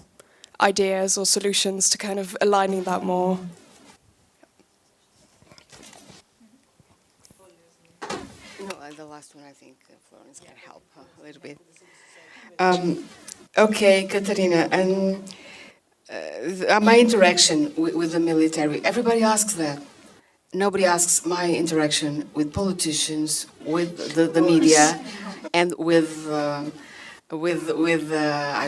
ideas or solutions to kind of aligning that more? No, the last one, I think Florence can help a little bit. Okay, Katarina, and my interaction with the military, everybody asks that. Nobody asks my interaction with politicians, with the media, and with I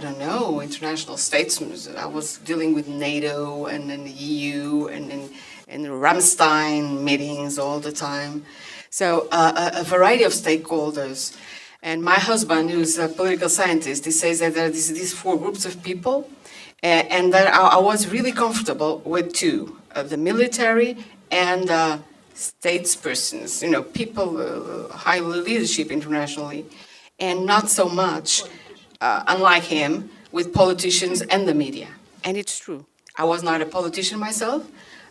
don't know, international statesmen. I was dealing with NATO and then the EU and Ramstein meetings all the time. So a variety of stakeholders. And my husband, who's a political scientist, he says that there are these four groups of people, and that I was really comfortable with two, the military and statespersons, you know, people, high leadership internationally, and not so much, unlike him, with politicians and the media. And it's true. I was not a politician myself.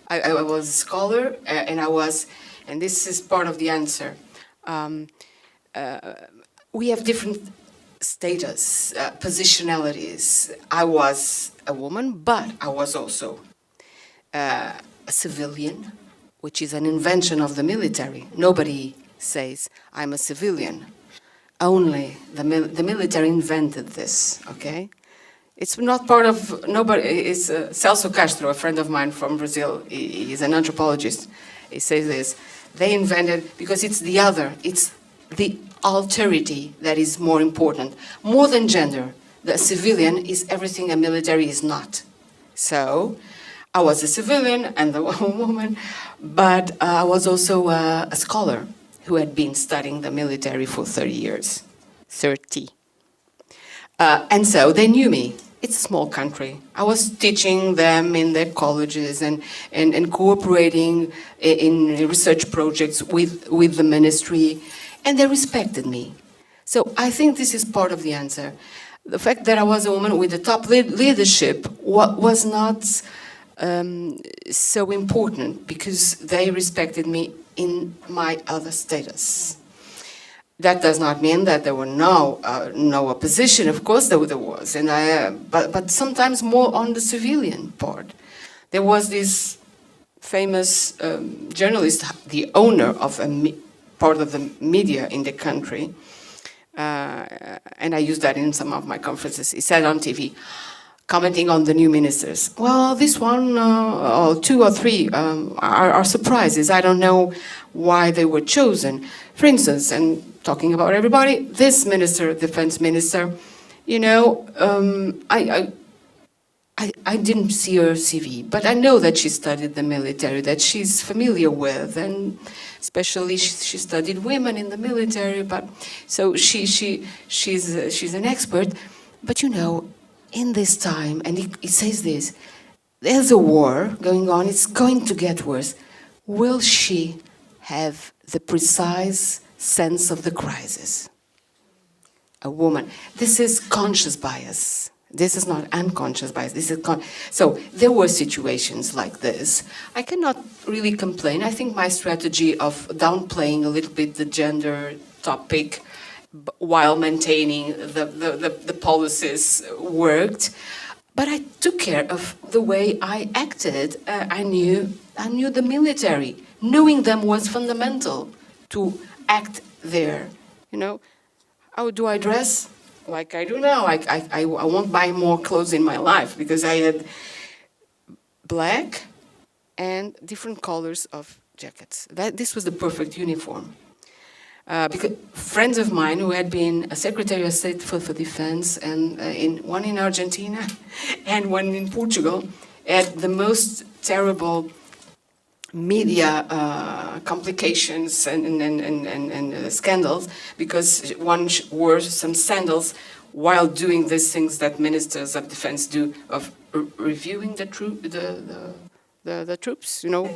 I was a scholar, and this is part of the answer. We have different status, positionalities. I was a woman, but I was also a civilian, which is an invention of the military. Nobody says, I'm a civilian. Only the military invented this, okay? It's not part of, nobody, it's Celso Castro, a friend of mine from Brazil, he's an anthropologist, he says this, they invented, because it's the other, it's the alterity that is more important. More than gender, the civilian is everything a military is not. So, I was a civilian and a woman, but I was also a scholar who had been studying the military for 30 years. 30. And so they knew me. It's a small country. I was teaching them in their colleges and cooperating in research projects with the ministry, and they respected me. So I think this is part of the answer. The fact that I was a woman with the top leadership was not so important because they respected me in my other status. That does not mean that there were no opposition. Of course there was, and but sometimes more on the civilian part. There was this famous journalist, the owner of part of the media in the country, and I used that in some of my conferences. He said on TV, commenting on the new ministers, well, this one, or two or three are surprises. I don't know why they were chosen. For instance, and talking about everybody, this minister, defense minister, you know, I didn't see her CV, but I know that she studied the military, that she's familiar with, and especially she studied women in the military, but so she's an expert. But you know, in this time, and he says this, there's a war going on, it's going to get worse. Will she have the precise sense of the crisis? a woman. This is conscious bias. This is not unconscious bias. This is so there were situations like this. I cannot really complain. I think my strategy of downplaying a little bit the gender topic while maintaining the policies worked. But I took care of the way I acted. I knew the military. Knowing them was fundamental to act there. You know, how do I dress? Like I do now. I won't buy more clothes in my life because I had black and different colors of jackets. This was the perfect uniform. Because friends of mine who had been a Secretary of State for Defense, and one in Argentina and one in Portugal, had the most terrible media complications and scandals because one wore some sandals while doing these things that ministers of defense do of reviewing the troops, you know.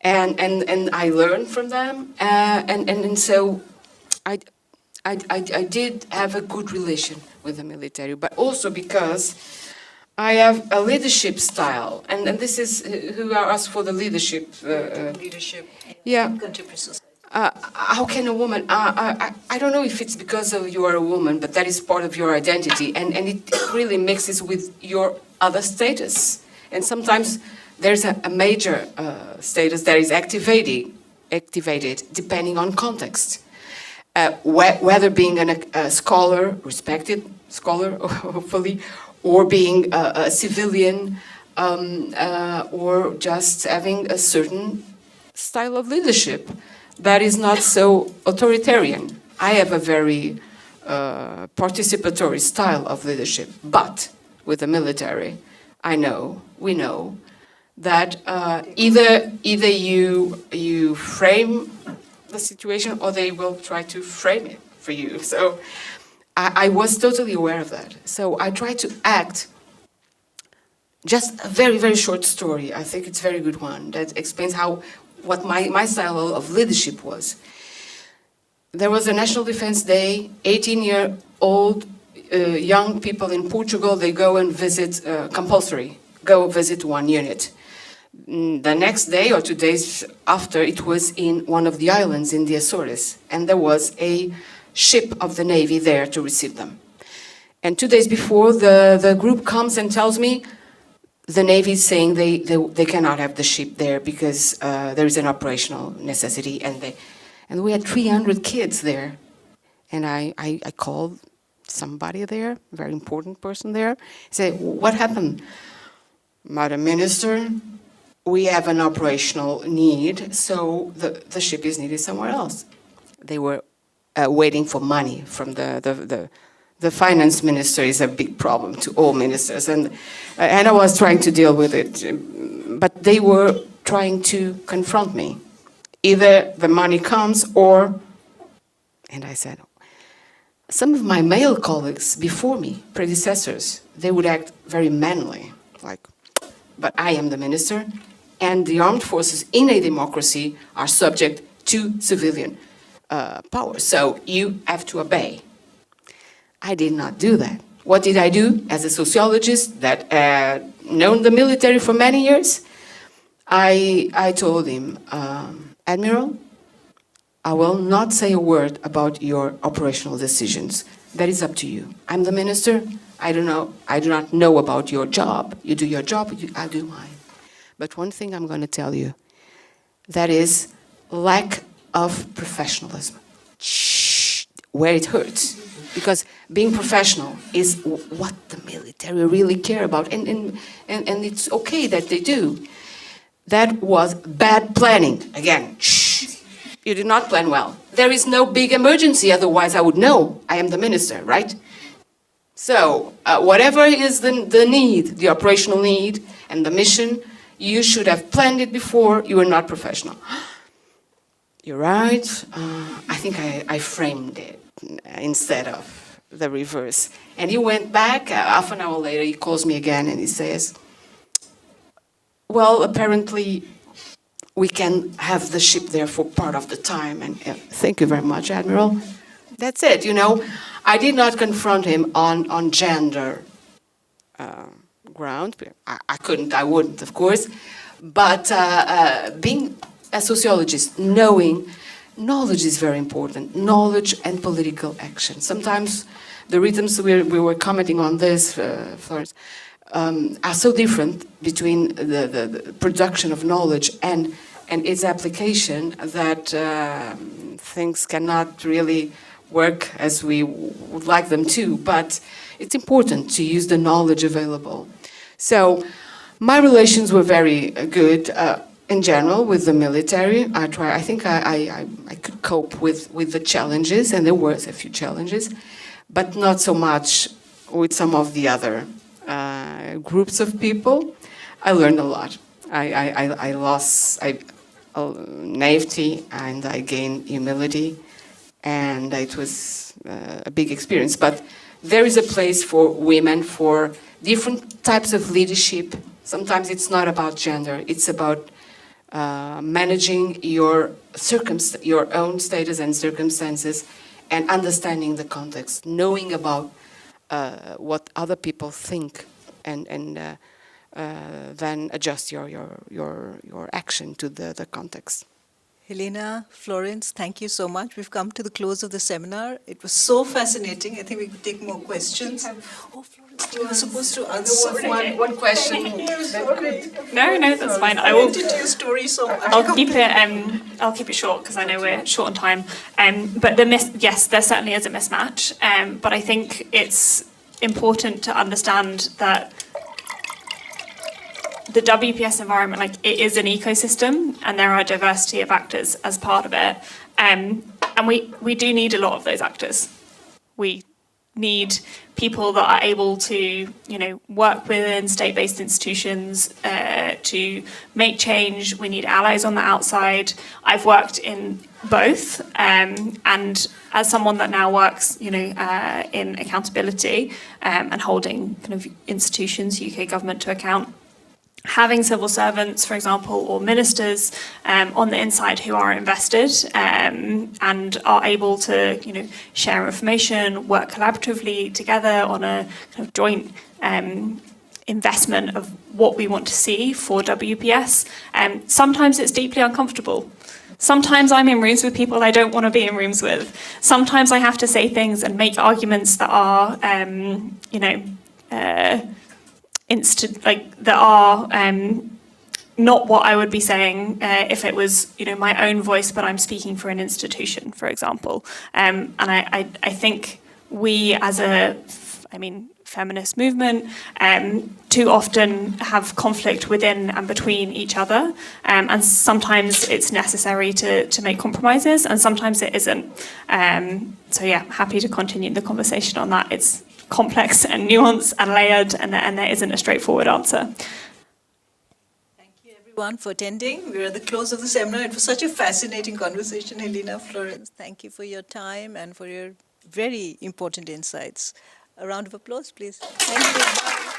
And I learned from them, and so I did have a good relation with the military, but also because I have a leadership style, and this is who I asked for the leadership. Leadership. Yeah. Contemporary society. How can a woman? I don't know if it's because of you are a woman, but that is part of your identity, and it really mixes with your other status. And sometimes there's a major status that is activated depending on context. Whether being a scholar, respected scholar, hopefully, or being a civilian, or just having a certain style of leadership that is not so authoritarian. I have a very participatory style of leadership, but with the military, we know that either you frame the situation or they will try to frame it for you. So I was totally aware of that. So I tried to act. Just a very, very short story. I think it's a very good one that explains what my style of leadership was. There was a National Defense Day, 18-year-old young people in Portugal, they go and visit, compulsory, go visit one unit. The next day or 2 days after, it was in one of the islands in the Azores, and there was a ship of the Navy there to receive them. And 2 days before, the group comes and tells me the Navy is saying they cannot have the ship there because there is an operational necessity, and we had 300 kids there. And I called somebody there, a very important person there, said, what happened? Madam Minister, we have an operational need, so the ship is needed somewhere else. They were waiting for money from the finance minister is a big problem to all ministers, and I was trying to deal with it, but they were trying to confront me. Either the money comes or, and I said, some of my male colleagues before me, predecessors, they would act very manly, like, but I am the minister, and the armed forces in a democracy are subject to civilian power, so you have to obey. I did not do that. What did I do as a sociologist that known the military for many years? I told him, Admiral, I will not say a word about your operational decisions. That is up to you. I'm the minister. I do not know about your job. You do your job, I do mine. But one thing I'm going to tell you, that is lack of professionalism. Shh, where it hurts. Because being professional is what the military really care about, and it's okay that they do. That was bad planning. Again, shh, you did not plan well. There is no big emergency, otherwise I would know. I am the minister, right? So, whatever is the need, the operational need, and the mission, you should have planned it before. You were not professional. You're right. I think I framed it instead of the reverse. And he went back, half an hour later, he calls me again and he says, well, apparently we can have the ship there for part of the time. And thank you very much, Admiral. That's it, you know. I did not confront him on gender ground. I couldn't, I wouldn't, of course. But being a sociologist, knowledge is very important. Knowledge and political action. Sometimes the rhythms we were commenting on this, Florence, are so different between the production of knowledge and its application that things cannot really work as we would like them to. But it's important to use the knowledge available. So my relations were very good in general with the military. I think I could cope with the challenges, and there were a few challenges, but not so much with some of the other groups of people. I learned a lot. I lost naivety, and I gained humility, and it was a big experience. But there is a place for women, for different types of leadership. Sometimes it's not about gender, it's about managing your own status and circumstances, and understanding the context, knowing about what other people think, and then adjust your action to the context. Helena, Florence, thank you so much. We've come to the close of the seminar. It was so fascinating. I think we could take more questions. Oh, Florence, you were supposed to answer One question. No, that's fine. I I will. wanted your story so much. I'll keep it short because I know we're short on time. But yes, there certainly is a mismatch. But I think it's important to understand that the WPS environment, like, it is an ecosystem, and there are a diversity of actors as part of it. And we do need a lot of those actors. We need people that are able to, work within state-based institutions to make change. We need allies on the outside. I've worked in both, and as someone that now works, in accountability and holding kind of institutions, UK government to account, having civil servants, for example, or ministers on the inside who are invested and are able to, share information, work collaboratively together on a kind of joint investment of what we want to see for WPS. Sometimes it's deeply uncomfortable. Sometimes I'm in rooms with people I don't want to be in rooms with. Sometimes I have to say things and make arguments that are, that are not what I would be saying if it was, my own voice, but I'm speaking for an institution, for example. And I think we, as feminist movement, too often have conflict within and between each other, and sometimes it's necessary to make compromises, and sometimes it isn't. Happy to continue the conversation on that. It's complex and nuanced and layered, and there isn't a straightforward answer. Thank you, everyone, for attending. We're at the close of the seminar. It was such a fascinating conversation, Helena, Florence. Thank you for your time and for your very important insights. A round of applause, please. Thank you.